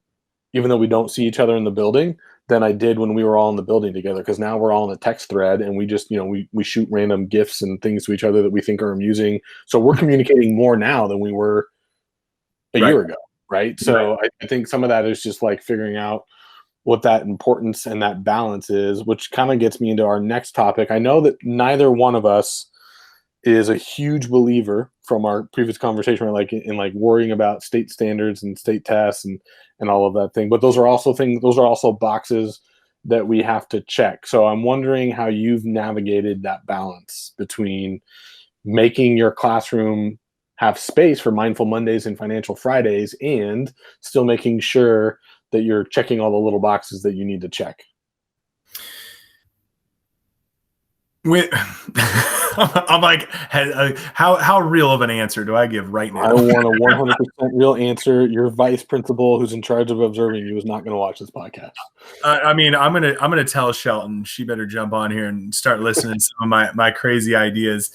even though we don't see each other in the building, than I did when we were all in the building together. Because now we're all in a text thread and we just, we shoot random GIFs and things to each other that we think are amusing. So we're communicating more now than we were a year ago. Right. So I think some of that is just like figuring out what that importance and that balance is, which kind of gets me into our next topic. I know that neither one of us is a huge believer from our previous conversation, in worrying about state standards and state tests and all of that thing. But those are also boxes that we have to check. So I'm wondering how you've navigated that balance between making your classroom have space for Mindful Mondays and Financial Fridays and still making sure that you're checking all the little boxes that you need to check. I'm like, how real of an answer do I give right now? I want a 100% real answer. Your vice principal who's in charge of observing you is not going to watch this podcast. I mean, I'm gonna tell Shelton she better jump on here and start listening to some of my crazy ideas.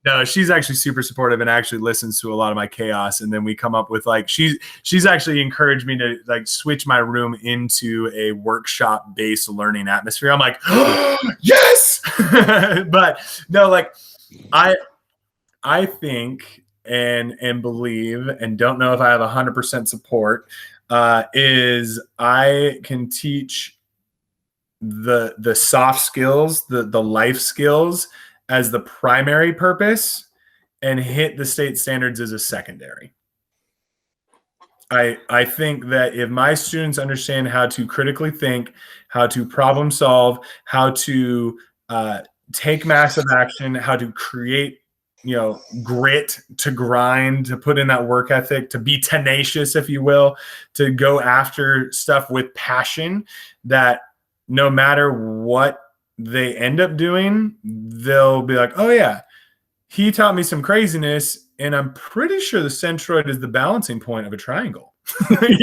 No, she's actually super supportive and actually listens to a lot of my chaos. And then we come up with she's actually encouraged me to switch my room into a workshop based learning atmosphere. I'm like, oh, yes. But no, I think and believe and don't know if I have 100% support is I can teach the soft skills, the life skills as the primary purpose and hit the state standards as a secondary. I think that if my students understand how to critically think, how to problem solve, how to take massive action, how to create, grit, to grind, to put in that work ethic, to be tenacious, if you will, to go after stuff with passion, that no matter what they end up doing, they'll be like, oh yeah, he taught me some craziness, and I'm pretty sure the centroid is the balancing point of a triangle. I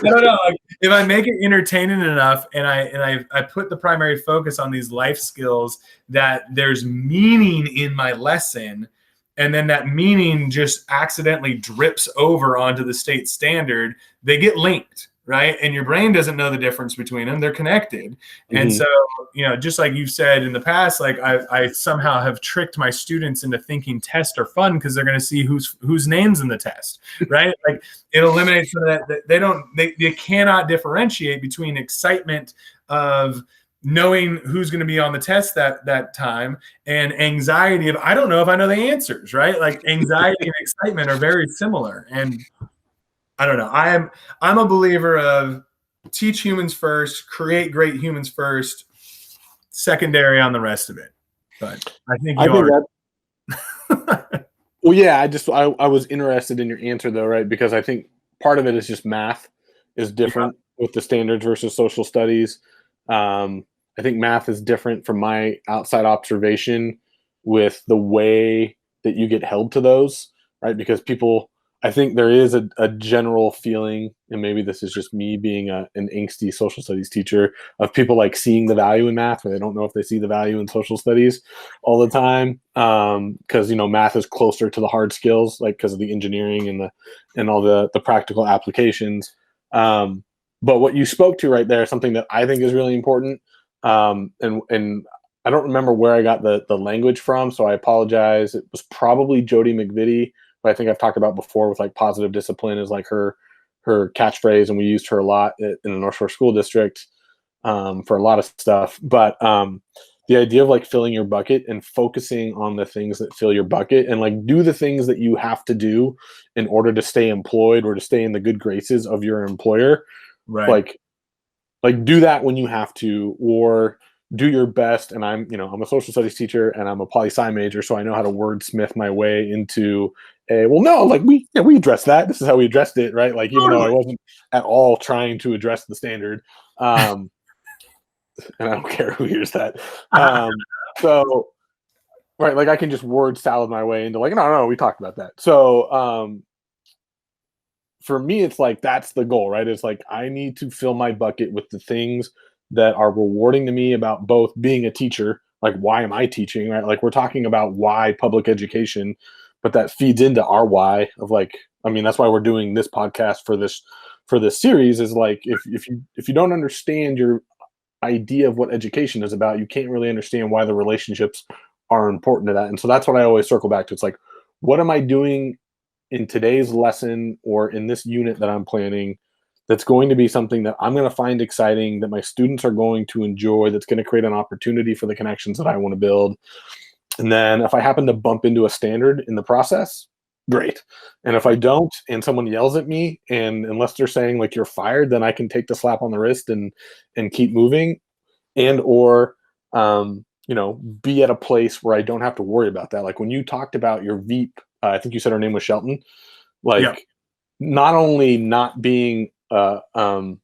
don't know. If I make it entertaining enough and I put the primary focus on these life skills, that there's meaning in my lesson, and then that meaning just accidentally drips over onto the state standard, they get linked. right? And your brain doesn't know the difference between them. They're connected. And so, just like you've said in the past, like I somehow have tricked my students into thinking tests are fun because they're going to see whose name's in the test, right? Like it eliminates some of that. They cannot differentiate between excitement of knowing who's going to be on the test that time and anxiety of I don't know if I know the answers, right? Like anxiety and excitement are very similar. And I don't know. I'm a believer of teach humans first, create great humans first, secondary on the rest of it. But I think that. Well, yeah. I was interested in your answer though, right? Because I think part of it is just math is different with the standards versus social studies. I think math is different from my outside observation with the way that you get held to those, right? Because I think there is a general feeling, and maybe this is just me being an angsty social studies teacher, of people like seeing the value in math, but they don't know if they see the value in social studies all the time. Because math is closer to the hard skills, like because of the engineering and all the practical applications. But what you spoke to right there is something that I think is really important. And I don't remember where I got the language from, so I apologize. It was probably Jody McVitie, who I think I've talked about before with like positive discipline is like her catchphrase, and we used her a lot in the North Shore School District for a lot of stuff. But the idea of like filling your bucket and focusing on the things that fill your bucket and like do the things that you have to do in order to stay employed or to stay in the good graces of your employer. right. Like do that when you have to, or do your best. And I'm a social studies teacher and I'm a poli-sci major, so I know how to wordsmith my way into we addressed that. This is how we addressed it, right? Like even though I wasn't at all trying to address the standard, and I don't care who hears that. So right, like I can just word salad my way into like no, we talked about that. So for me, it's like that's the goal, right? It's like I need to fill my bucket with the things that are rewarding to me about both being a teacher, like why am I teaching, right? Like we're talking about why public education, but that feeds into our why of like, I mean, that's why we're doing this podcast for this series is like if you don't understand your idea of what education is about, you can't really understand why the relationships are important to that. And so that's what I always circle back to. It's like, what am I doing in today's lesson or in this unit that I'm planning that's going to be something that I'm going to find exciting, that my students are going to enjoy, that's going to create an opportunity for the connections that I want to build. And then if I happen to bump into a standard in the process, great. And if I don't, and someone yells at me, and unless they're saying like you're fired, then I can take the slap on the wrist and keep moving, and or be at a place where I don't have to worry about that. Like when you talked about your VEEP, I think you said her name was Shelton. Like not only not being an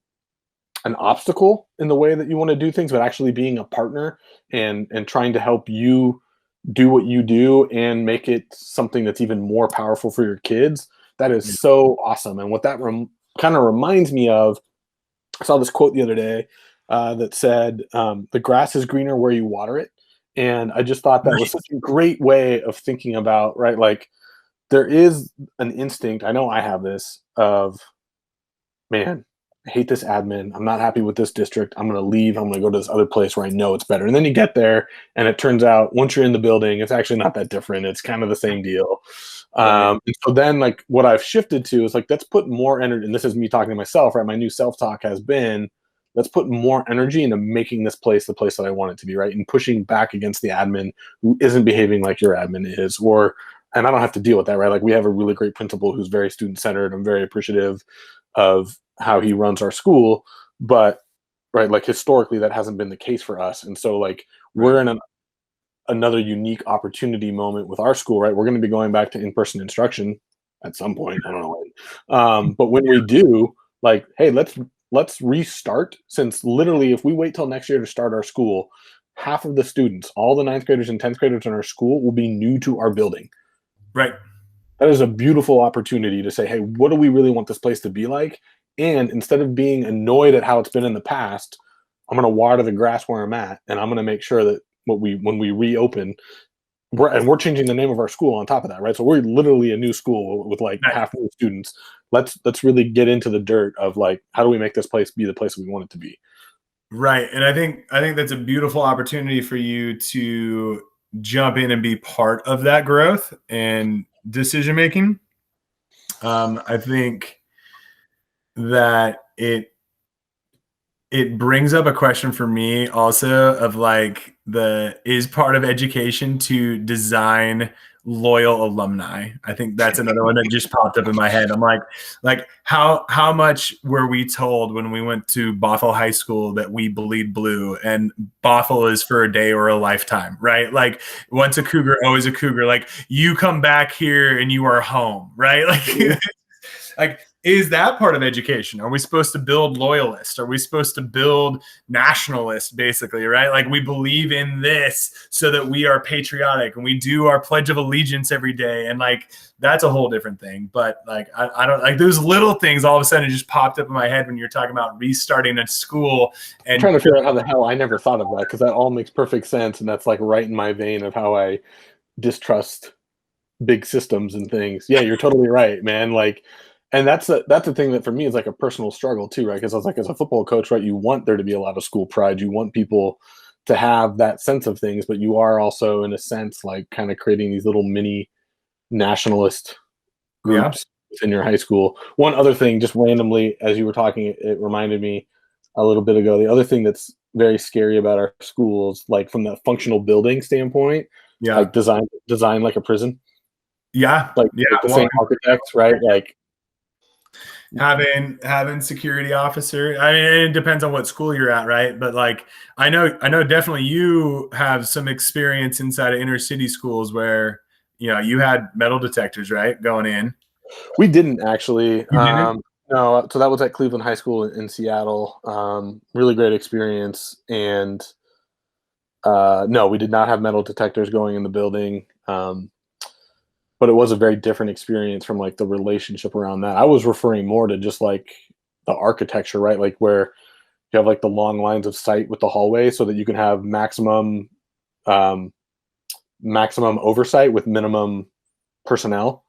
obstacle in the way that you want to do things, but actually being a partner and trying to help you do what you do and make it something that's even more powerful for your kids. That is so awesome. And what that kind of reminds me of, I saw this quote the other day that said, the grass is greener where you water it. And I just thought that was such a great way of thinking about, right? Like there is an instinct, I know I have this, of, man, I hate this admin. I'm not happy with this district. I'm going to leave. I'm going to go to this other place where I know it's better. And then you get there and it turns out once you're in the building, it's actually not that different. It's kind of the same deal. And so then like what I've shifted to is like, let's put more energy. And this is me talking to myself, right? My new self-talk has been, let's put more energy into making this place the place that I want it to be, right? And pushing back against the admin who isn't behaving like your admin is, and I don't have to deal with that, right? Like we have a really great principal who's very student-centered. I'm very appreciative of how he runs our school, but right, like historically that hasn't been the case for us. And so like we're in another unique opportunity moment with our school, right? We're going to be going back to in-person instruction at some point. I don't know when. But when we do, like, hey, let's restart, since literally if we wait till next year to start our school, half of the students, all the 9th graders and 10th graders in our school will be new to our building. Right. That is a beautiful opportunity to say, hey, what do we really want this place to be like? And instead of being annoyed at how it's been in the past, I'm going to water the grass where I'm at, and I'm going to make sure that when we reopen, we're changing the name of our school on top of that, right? So we're literally a new school with like half new students. let's really get into the dirt of like, how do we make this place be the place we want it to be? Right. And I think that's a beautiful opportunity for you to jump in and be part of that growth and decision making. I think that it brings up a question for me also of like, is part of education to design loyal alumni. I think that's another one that just popped up in my head. I'm like how much were we told when we went to Bothell High School that we bleed blue and Bothell is for a day or a lifetime, right? Like once a Cougar, always a Cougar. Like you come back here and you are home, right? Like like, is that part of education? Are we supposed to build loyalists? Are we supposed to build nationalists, basically, right? Like we believe in this so that we are patriotic and we do our Pledge of Allegiance every day. And like, that's a whole different thing. But like, I don't like those little things all of a sudden just popped up in my head when you're talking about restarting a school. And I'm trying to figure out how the hell I never thought of that, because that all makes perfect sense. And that's like right in my vein of how I distrust big systems and things. Yeah, you're totally right, man. Like, and that's the thing that for me is like a personal struggle too, right? Because I was like, as a football coach, right, you want there to be a lot of school pride. You want people to have that sense of things, but you are also, in a sense, like kind of creating these little mini nationalist groups in your high school. One other thing, just randomly, as you were talking, it reminded me a little bit ago. The other thing that's very scary about our schools, like from the functional building standpoint, like design like a prison. Like with the same architects, right? Like having security officer. I mean, it depends on what school you're at, right? But like, I know definitely you have some experience inside of inner city schools where, you know, you had metal detectors, right? Going in. We didn't actually. You didn't? No, so that was at Cleveland High School in Seattle. Really great experience. And no, we did not have metal detectors going in the building. But it was a very different experience from like the relationship around that. I was referring more to just like the architecture, right? Like where you have like the long lines of sight with the hallway so that you can have maximum oversight with minimum personnel.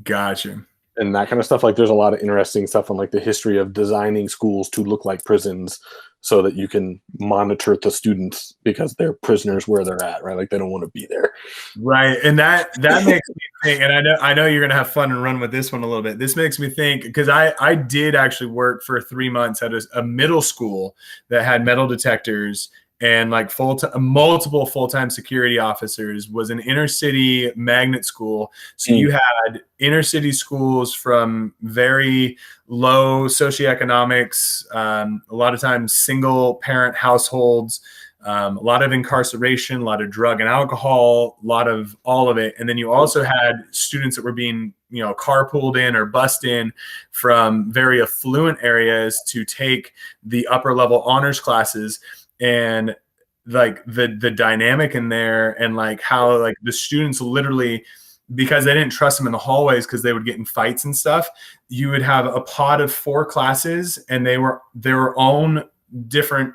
Gotcha. And that kind of stuff. Like there's a lot of interesting stuff on like the history of designing schools to look like prisons so that you can monitor the students because they're prisoners where they're at, right? Like they don't want to be there. Right. And that makes me think, and I know you're going to have fun and run with this one a little bit. This makes me think, because I did actually work for 3 months at a middle school that had metal detectors and like multiple full-time security officers. Was an inner city magnet school. So you had inner city schools from very low socioeconomics, a lot of times single parent households, a lot of incarceration, a lot of drug and alcohol, a lot of all of it. And then you also had students that were being, you know, carpooled in or bussed in from very affluent areas to take the upper level honors classes. And like the dynamic in there, and like how like the students literally, because they didn't trust them in the hallways because they would get in fights and stuff, you would have a pod of 4 classes and they were their own different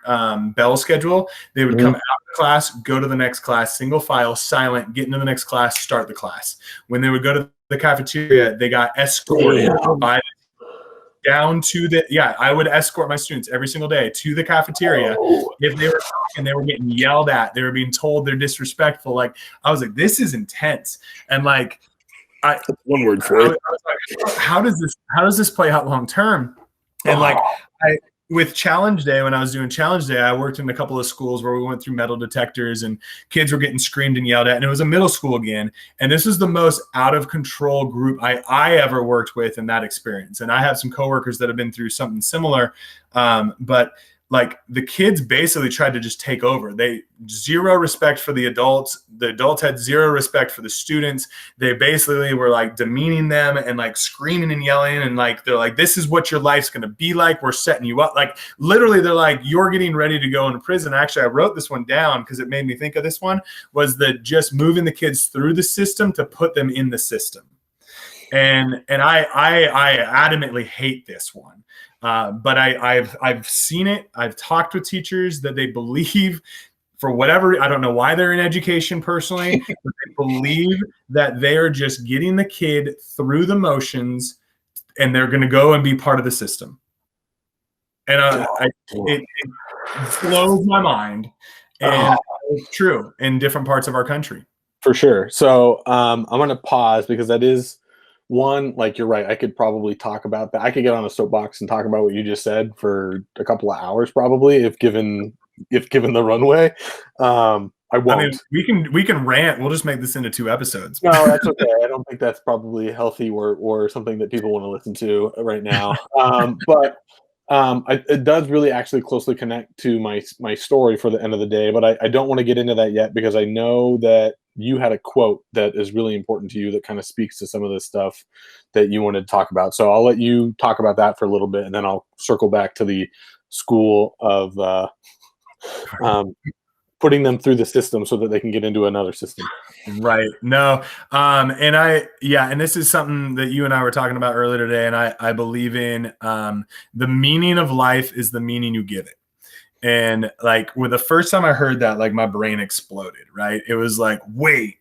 bell schedule. They would come out of class, go to the next class, single file, silent, get into the next class, start the class. When they would go to the cafeteria, they got escorted by down to I would escort my students every single day to the cafeteria. If they were talking, they were getting yelled at, they were being told they're disrespectful. Like I was like, this is intense. And like one word for it. Like, how does this play out long term? And like with Challenge Day, when I was doing Challenge Day, I worked in a couple of schools where we went through metal detectors and kids were getting screamed and yelled at. And it was a middle school again. And this is the most out of control group I ever worked with in that experience. And I have some coworkers that have been through something similar. But like the kids basically tried to just take over. They zero respect for the adults. The adults had zero respect for the students. They basically were like demeaning them and like screaming and yelling. And like, they're like, this is what your life's going to be like. We're setting you up. Like literally they're like, you're getting ready to go into prison. Actually, I wrote this one down because it made me think of this one, was that just moving the kids through the system to put them in the system. And I adamantly hate this one. But I've seen it. I've talked with teachers that they believe, for whatever, I don't know why they're in education personally, but they believe that they are just getting the kid through the motions and they're going to go and be part of the system. And it blows my mind. And it's true in different parts of our country. For sure. So I'm going to pause because that is one, like you're right. I could probably talk about that. I could get on a soapbox and talk about what you just said for a couple of hours, probably, if given the runway. I won't. I mean, we can rant. We'll just make this into 2 episodes. No, that's okay. I don't think that's probably healthy or something that people want to listen to right now. But it does really actually closely connect to my story for the end of the day. But I don't want to get into that yet because I know that you had a quote that is really important to you that kind of speaks to some of this stuff that you wanted to talk about. So I'll let you talk about that for a little bit, and then I'll circle back to the school of putting them through the system so that they can get into another system. Right. No. And this is something that you and I were talking about earlier today. And I believe in, the meaning of life is the meaning you give it. And like when the first time I heard that, like my brain exploded, right? It was like, wait,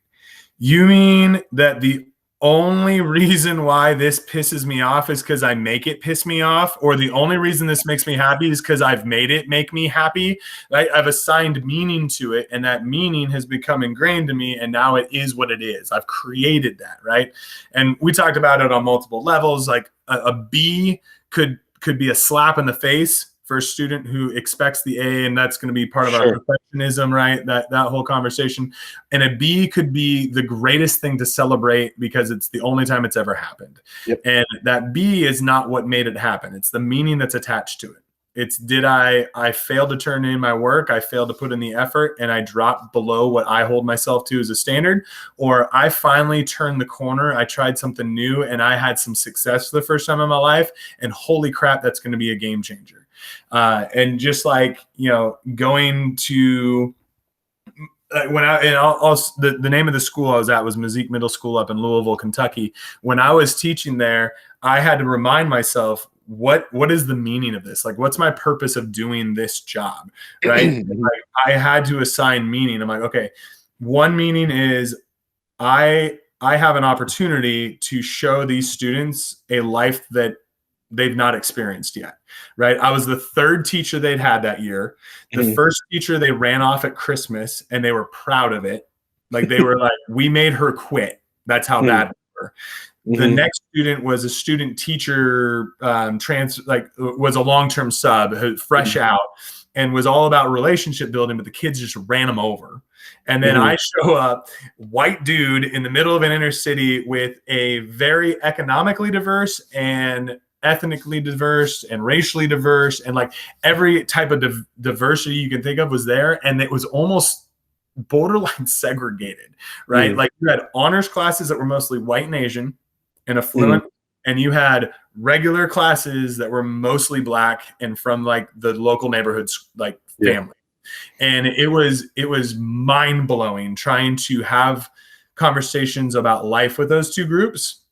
you mean that the only reason why this pisses me off is because I make it piss me off, or the only reason this makes me happy is because I've made it make me happy, right? I've assigned meaning to it, and that meaning has become ingrained to me, and now it is what it is. I've created that, right? And we talked about it on multiple levels. Like a B could be a slap in the face for a student who expects the A, and that's going to be part of our perfectionism, right? That whole conversation. And a B could be the greatest thing to celebrate because it's the only time it's ever happened. Yep. And that B is not what made it happen. It's the meaning that's attached to it. It's I failed to turn in my work, I failed to put in the effort, and I dropped below what I hold myself to as a standard, or I finally turned the corner, I tried something new, and I had some success for the first time in my life, and holy crap, that's going to be a game changer. And just like, going to the name of the school I was at was Mazik Middle School up in Louisville, Kentucky. When I was teaching there, I had to remind myself, what is the meaning of this? Like, what's my purpose of doing this job? Right. Like, I had to assign meaning. I'm like, okay, one meaning is I have an opportunity to show these students a life that they've not experienced yet, right? I was the 3rd teacher they'd had that year. The first teacher they ran off at Christmas, and they were proud of it. Like, they were like, we made her quit. That's how bad we were. The next student was a student teacher, was a long-term sub, fresh out, and was all about relationship building, but the kids just ran him over. And then I show up, white dude in the middle of an inner city with a very economically diverse and ethnically diverse and racially diverse, and like every type of diversity you can think of was there. And it was almost borderline segregated, right? Like, you had honors classes that were mostly white and Asian and affluent, and you had regular classes that were mostly black and from like the local neighborhoods, like family. And it was mind blowing trying to have conversations about life with those two groups,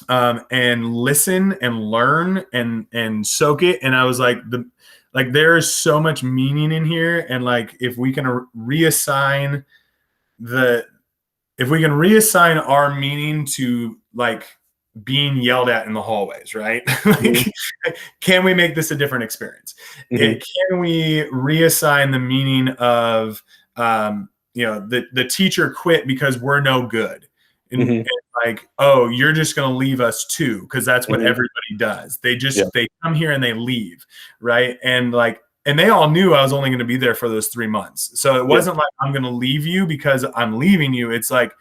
and listen and learn and soak it. And I was like, there is so much meaning in here. And like, if we can reassign our meaning to like being yelled at in the hallways, right? Like, can we make this a different experience? Can we reassign the meaning of, the teacher quit because we're no good? And like, oh, you're just going to leave us too, because that's what everybody does. They come here and they leave, right? And like, and they all knew I was only going to be there for those 3 months. So it wasn't like, I'm going to leave you because I'm leaving you. It's like,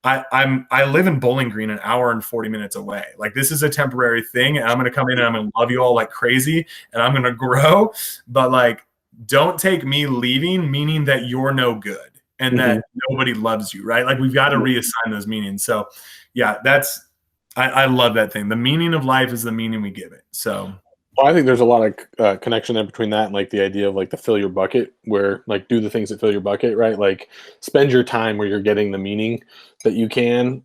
I live in Bowling Green, an hour and 40 minutes away. Like, this is a temporary thing, and I'm going to come in and I'm going to love you all like crazy, and I'm going to grow. But like, don't take me leaving meaning that you're no good and that nobody loves you, right? Like, we've got to reassign those meanings. So yeah, I love that thing. The meaning of life is the meaning we give it. So. Well, I think there's a lot of connection in between that and like the idea of like the fill your bucket, where like do the things that fill your bucket, right? Like, spend your time where you're getting the meaning that you can.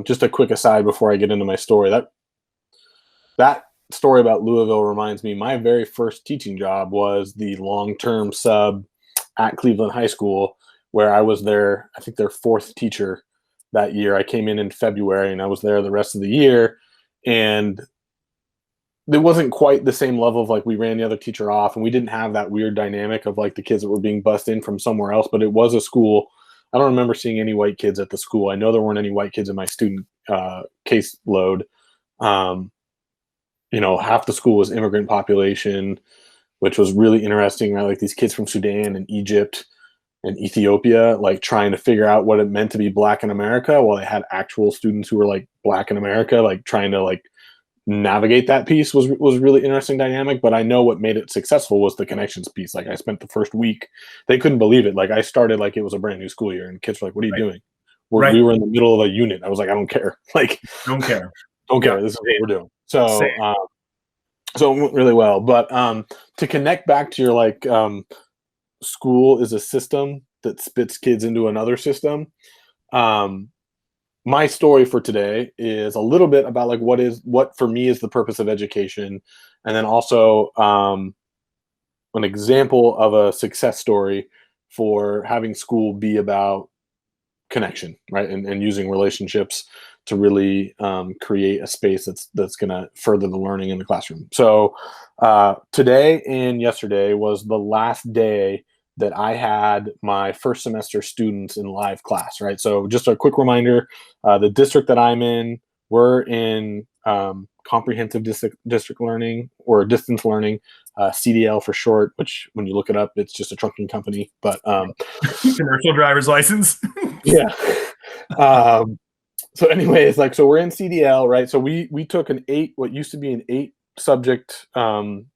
Just a quick aside before I get into my story, that story about Louisville reminds me, my very first teaching job was the long-term sub at Cleveland High School, where I was their 4th teacher that year. I came in February and I was there the rest of the year. And It wasn't quite the same level of like we ran the other teacher off, and we didn't have that weird dynamic of like the kids that were being bussed in from somewhere else. But it was a school. I don't remember seeing any white kids at the school. I know there weren't any white kids in my student caseload. Um, half the school was immigrant population, which was really interesting. Right, like these kids from Sudan and Egypt and Ethiopia, like trying to figure out what it meant to be Black in America, while they had actual students who were like Black in America, like trying to like navigate that piece was really interesting dynamic. But I know what made it successful was the connections piece. Like I spent the first week, they couldn't believe it. Like I started like it was a brand new school year, and kids were like, "What are you doing?" Right. We were in the middle of a unit. I was like, "I don't care. Like, Don't care. don't care. Yeah. This is what we're doing." Same. So it went really well. But to connect back to your like school is a system that spits kids into another system. My story for today is a little bit about like what for me is the purpose of education, and then also an example of a success story for having school be about connection, right, and using relationships to really create a space that's going to further the learning in the classroom. So today and yesterday was the last day that I had my first semester students in live class, right? So just a quick reminder, the district that I'm in, we're in comprehensive district learning or distance learning, CDL for short, which when you look it up, it's just a trunking company. But commercial driver's license. yeah. So anyways, like, so we're in CDL, right? So we took what used to be an 8 subject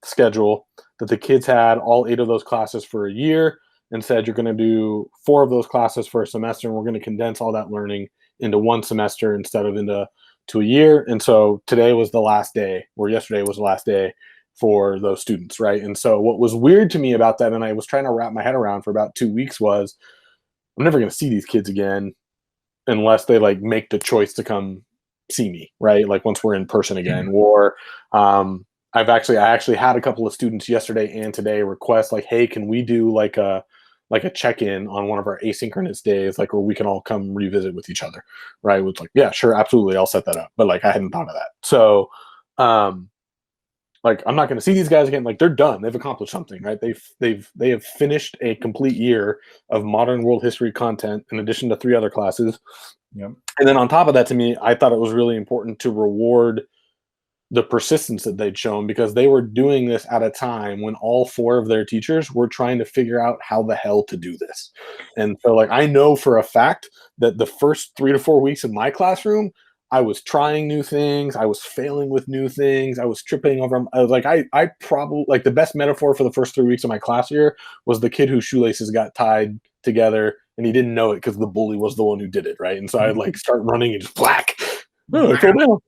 schedule that the kids had all 8 of those classes for a year, and said, you're going to do 4 of those classes for a semester, and we're going to condense all that learning into one semester instead of into a year. And so today was the last day, or yesterday was the last day for those students, right? And so what was weird to me about that, and I was trying to wrap my head around for about 2 weeks, was I'm never going to see these kids again unless they like make the choice to come see me, right? Like once we're in person again. Or I actually had a couple of students yesterday and today request like, hey, can we do like a check-in on one of our asynchronous days, like where we can all come revisit with each other, right? It's like, yeah, sure, absolutely, I'll set that up. But like I hadn't thought of that. So like I'm not going to see these guys again. Like they're done. They've accomplished something, right? They have finished a complete year of modern world history content in addition to 3 other classes. Yep. And then on top of that, to me, I thought it was really important to reward the persistence that they'd shown, because they were doing this at a time when all 4 of their teachers were trying to figure out how the hell to do this. And so like I know for a fact that the first 3 to 4 weeks of my classroom, I was trying new things. I was failing with new things. I was tripping over them. I was like, I probably like the best metaphor for the first 3 weeks of my class year was the kid whose shoelaces got tied together and he didn't know it because the bully was the one who did it, right? And so I'd like start running and just whack. Oh, I fell down.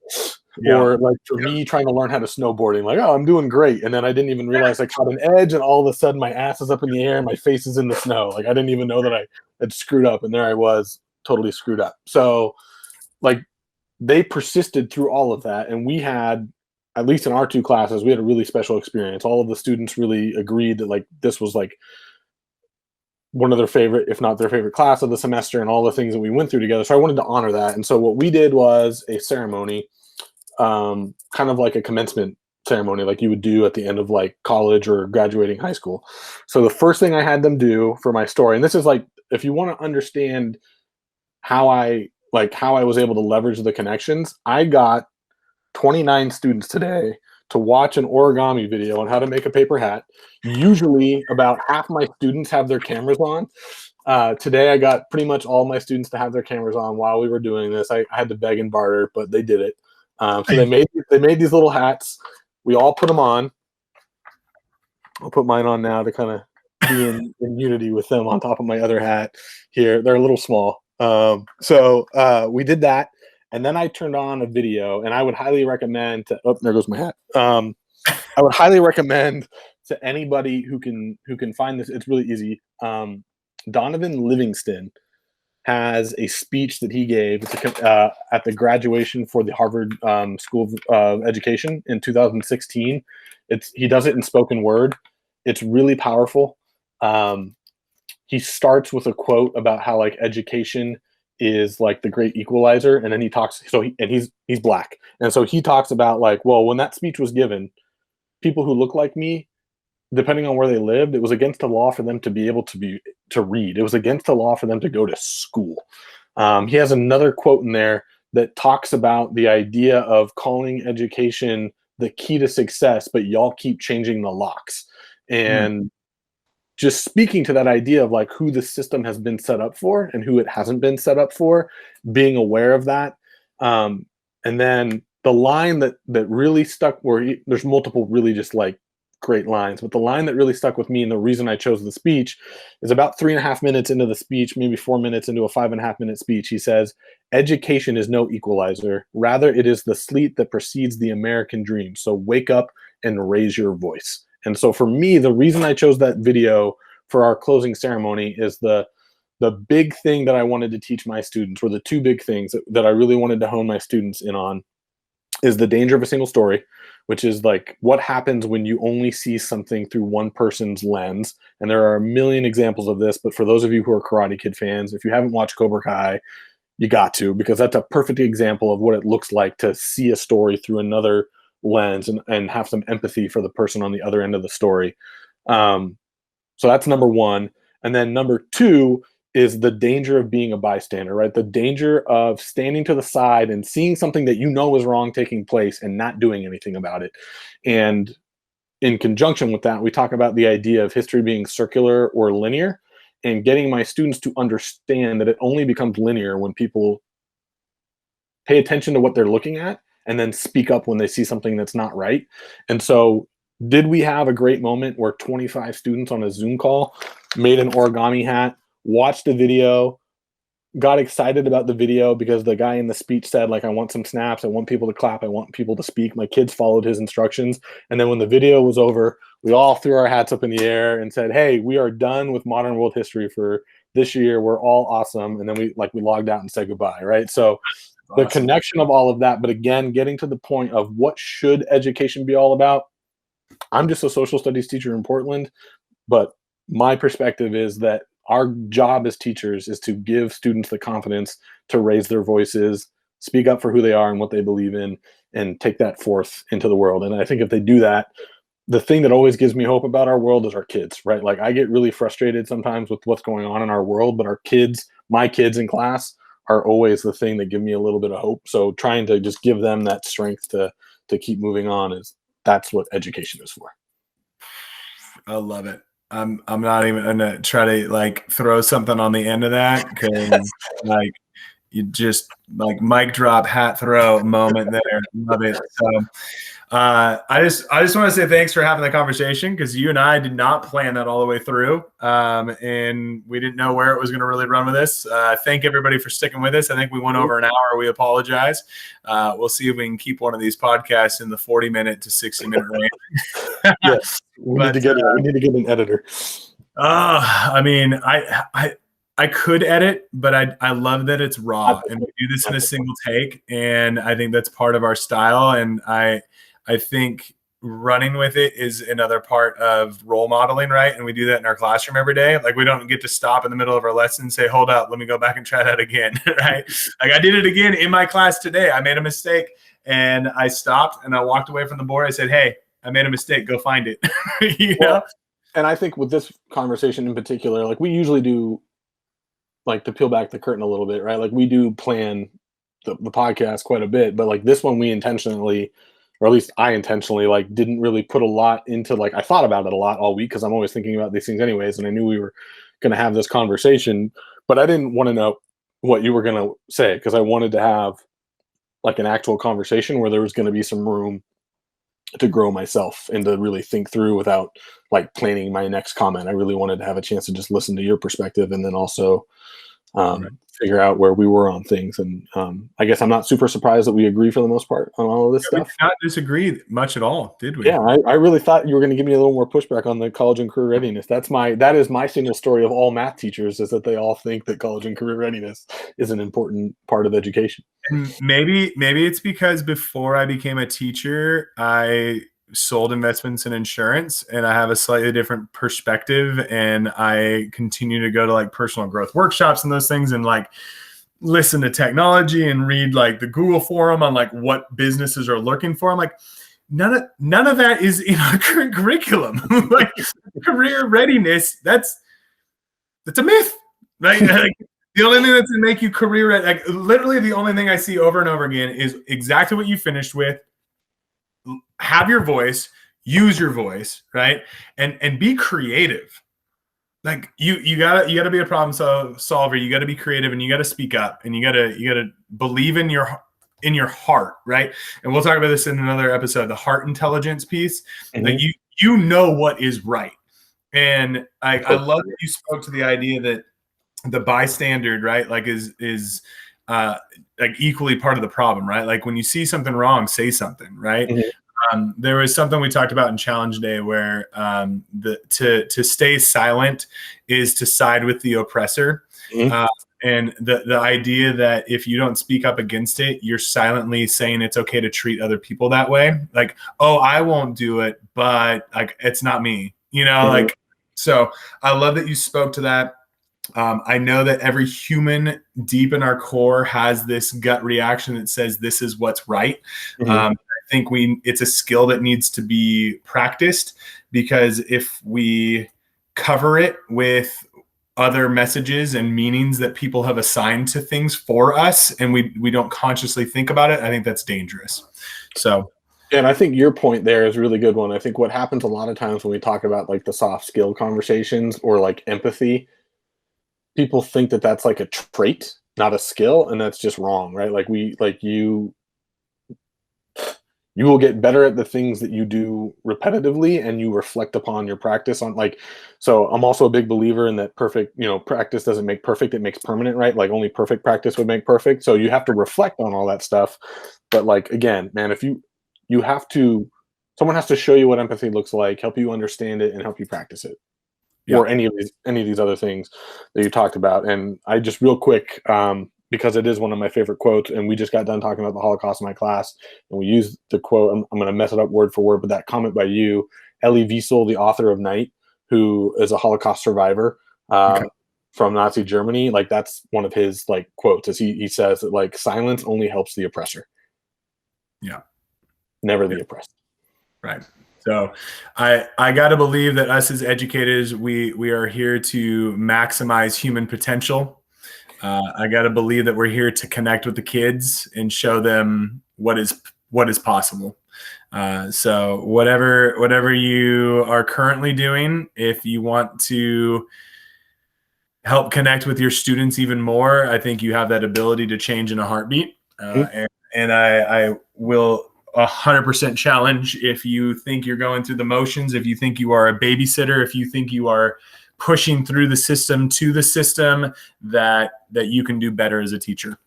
Yeah. Or like for me trying to learn how to snowboarding, like, oh, I'm doing great. And then I didn't even realize I caught an edge and all of a sudden my ass is up in the air and my face is in the snow. Like I didn't even know that I had screwed up, and there I was totally screwed up. So like they persisted through all of that. And we had, at least in our 2 classes, we had a really special experience. All of the students really agreed that like this was like one of their favorite, if not their favorite class of the semester, and all the things that we went through together. So I wanted to honor that. And so what we did was a ceremony, kind of like a commencement ceremony, like you would do at the end of like college or graduating high school. So the first thing I had them do for my story, and this is like, if you want to understand how I was able to leverage the connections, I got 29 students today to watch an origami video on how to make a paper hat. Usually about half my students have their cameras on. Today I got pretty much all my students to have their cameras on while we were doing this. I had to beg and barter, but they did it. So they made these little hats. We all put them on. I'll put mine on now to kind of be in unity with them on top of my other hat here. They're a little small. So we did that. And then I turned on a video, and I would highly recommend to, oh, there goes my hat. I would highly recommend to anybody who can find this. It's really easy. Donovan Livingston has a speech that he gave at the graduation for the Harvard School of Education in 2016. He does it in spoken word. It's really powerful. He starts with a quote about how like education is like the great equalizer. And then he talks, he's black. And so he talks about like, well, when that speech was given, people who look like me, depending on where they lived, it was against the law for them to be able to read. It was against the law for them to go to school. He has another quote in there that talks about the idea of calling education the key to success, but y'all keep changing the locks. And just speaking to that idea of like who the system has been set up for and who it hasn't been set up for, being aware of that. And then the line that really stuck, there's multiple really just like great lines, but the line that really stuck with me and the reason I chose the speech is about 3.5 minutes into the speech, maybe 4 minutes into a 5.5 minute speech. He says, education is no equalizer. Rather, it is the sleet that precedes the American dream. So wake up and raise your voice. And so for me, the reason I chose that video for our closing ceremony is the big thing that I wanted to teach my students, or the two big things that I really wanted to hone my students in on, is the danger of a single story, which is like what happens when you only see something through one person's lens. And there are a million examples of this, but for those of you who are Karate Kid fans, if you haven't watched Cobra Kai, you got to, because that's a perfect example of what it looks like to see a story through another lens and have some empathy for the person on the other end of the story. So that's number one. And then number two is the danger of being a bystander, right? The danger of standing to the side and seeing something that you know is wrong taking place and not doing anything about it. And in conjunction with that, we talk about the idea of history being circular or linear, and getting my students to understand that it only becomes linear when people pay attention to what they're looking at and then speak up when they see something that's not right. And so did we have a great moment where 25 students on a Zoom call made an origami hat, watched the video, got excited about the video because the guy in the speech said, like, I want some snaps, I want people to clap, I want people to speak. My kids followed his instructions. And then when the video was over, we all threw our hats up in the air and said, hey, we are done with modern world history for this year. We're all awesome. And then we logged out and said goodbye, right? So the connection of all of that, but again, getting to the point of what should education be all about. I'm just a social studies teacher in Portland, but my perspective is that our job as teachers is to give students the confidence to raise their voices, speak up for who they are and what they believe in, and take that forth into the world. And I think if they do that, the thing that always gives me hope about our world is our kids, right? Like, I get really frustrated sometimes with what's going on in our world, but our kids, my kids in class, are always the thing that give me a little bit of hope. So trying to just give them that strength to keep moving on, that's what education is for. I love it. I'm not even gonna try to like throw something on the end of that, because like you just like mic drop, hat throw moment there. Love it. So I just want to say thanks for having the conversation, because you and I did not plan that all the way through, and we didn't know where it was going to really run with this. Thank everybody for sticking with us. I think we went over an hour. We apologize. We'll see if we can keep one of these podcasts in the 40-minute to 60-minute range. Yes, we need to get an editor. I mean, I could edit, but I love that it's raw, and we do this in a single take, and I think that's part of our style. And I think running with it is another part of role modeling, right? And we do that in our classroom every day. Like, we don't get to stop in the middle of our lesson and say, hold up, let me go back and try that again, right? Like, I did it again in my class today. I made a mistake, and I stopped, and I walked away from the board. I said, hey, I made a mistake. Go find it. You know? And I think with this conversation in particular, like, we usually do, like, to peel back the curtain a little bit, right? Like, we do plan the podcast quite a bit, but like this one, we intentionally, or at least I intentionally, like, didn't really put a lot into, like, I thought about it a lot all week because I'm always thinking about these things anyways, and I knew we were going to have this conversation, but I didn't want to know what you were going to say, because I wanted to have like an actual conversation where there was going to be some room to grow myself and to really think through without like planning my next comment. I really wanted to have a chance to just listen to your perspective, and then also figure out where we were on things. And I guess I'm not super surprised that we agree for the most part on all of this stuff. We did not disagree much at all, did we? Yeah, I really thought you were going to give me a little more pushback on the college and career readiness. That is my single story of all math teachers, is that they all think that college and career readiness is an important part of education. And maybe it's because before I became a teacher, I sold investments in insurance, and I have a slightly different perspective, and I continue to go to like personal growth workshops and those things. And like, listen to technology and read like the Google forum on like what businesses are looking for. I'm like, none of that is in our current curriculum. Like career readiness, that's a myth, right? Like, the only thing that's gonna make you career ready, like literally the only thing I see over and over again is exactly what you finished with. Have your voice, use your voice, right? And be creative. Like you gotta be a problem solver. You gotta be creative, and you gotta speak up, and you gotta believe in your heart, right? And we'll talk about this in another episode, the heart intelligence piece. That you know what is right. And I love that you spoke to the idea that the bystander, right, like is like equally part of the problem, right? Like when you see something wrong, say something, right? There was something we talked about in Challenge Day where to stay silent is to side with the oppressor. And the idea that if you don't speak up against it, you're silently saying it's okay to treat other people that way. Like, oh, I won't do it, but like it's not me, like, so I love that you spoke to that. I know that every human deep in our core has this gut reaction that says this is what's right. I think it's a skill that needs to be practiced, because if we cover it with other messages and meanings that people have assigned to things for us, and we don't consciously think about it, I think that's dangerous. So, and I think your point there is a really good one. I think what happens a lot of times when we talk about like the soft skill conversations or like empathy, people think that that's like a trait, not a skill, and that's just wrong, right? Like you will get better at the things that you do repetitively, and you reflect upon your practice on like, so I'm also a big believer in that practice doesn't make perfect, it makes permanent, right? Like only perfect practice would make perfect. So you have to reflect on all that stuff. But like, again, man, if someone has to show you what empathy looks like, help you understand it, and help you practice it. Or any of these other things that you talked about. And I just real quick, because it is one of my favorite quotes, and we just got done talking about the Holocaust in my class, and we used the quote, I'm going to mess it up word for word, but that comment by you, Elie Wiesel, the author of Night, who is a Holocaust survivor from Nazi Germany, like that's one of his like quotes, is he says that like silence only helps the oppressor. Yeah. Never the oppressed. Right. So I got to believe that us as educators, we are here to maximize human potential. I got to believe that we're here to connect with the kids and show them what is possible. So whatever you are currently doing, if you want to help connect with your students even more, I think you have that ability to change in a heartbeat. And I will 100% challenge if you think you're going through the motions, if you think you are a babysitter, if you think you are pushing through the system to the system, that you can do better as a teacher.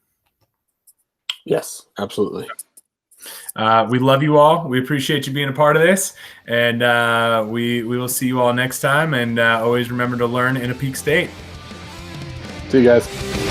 Yes, absolutely. We love you all. We appreciate you being a part of this, and we will see you all next time. And always remember to learn in a peak state. See you guys.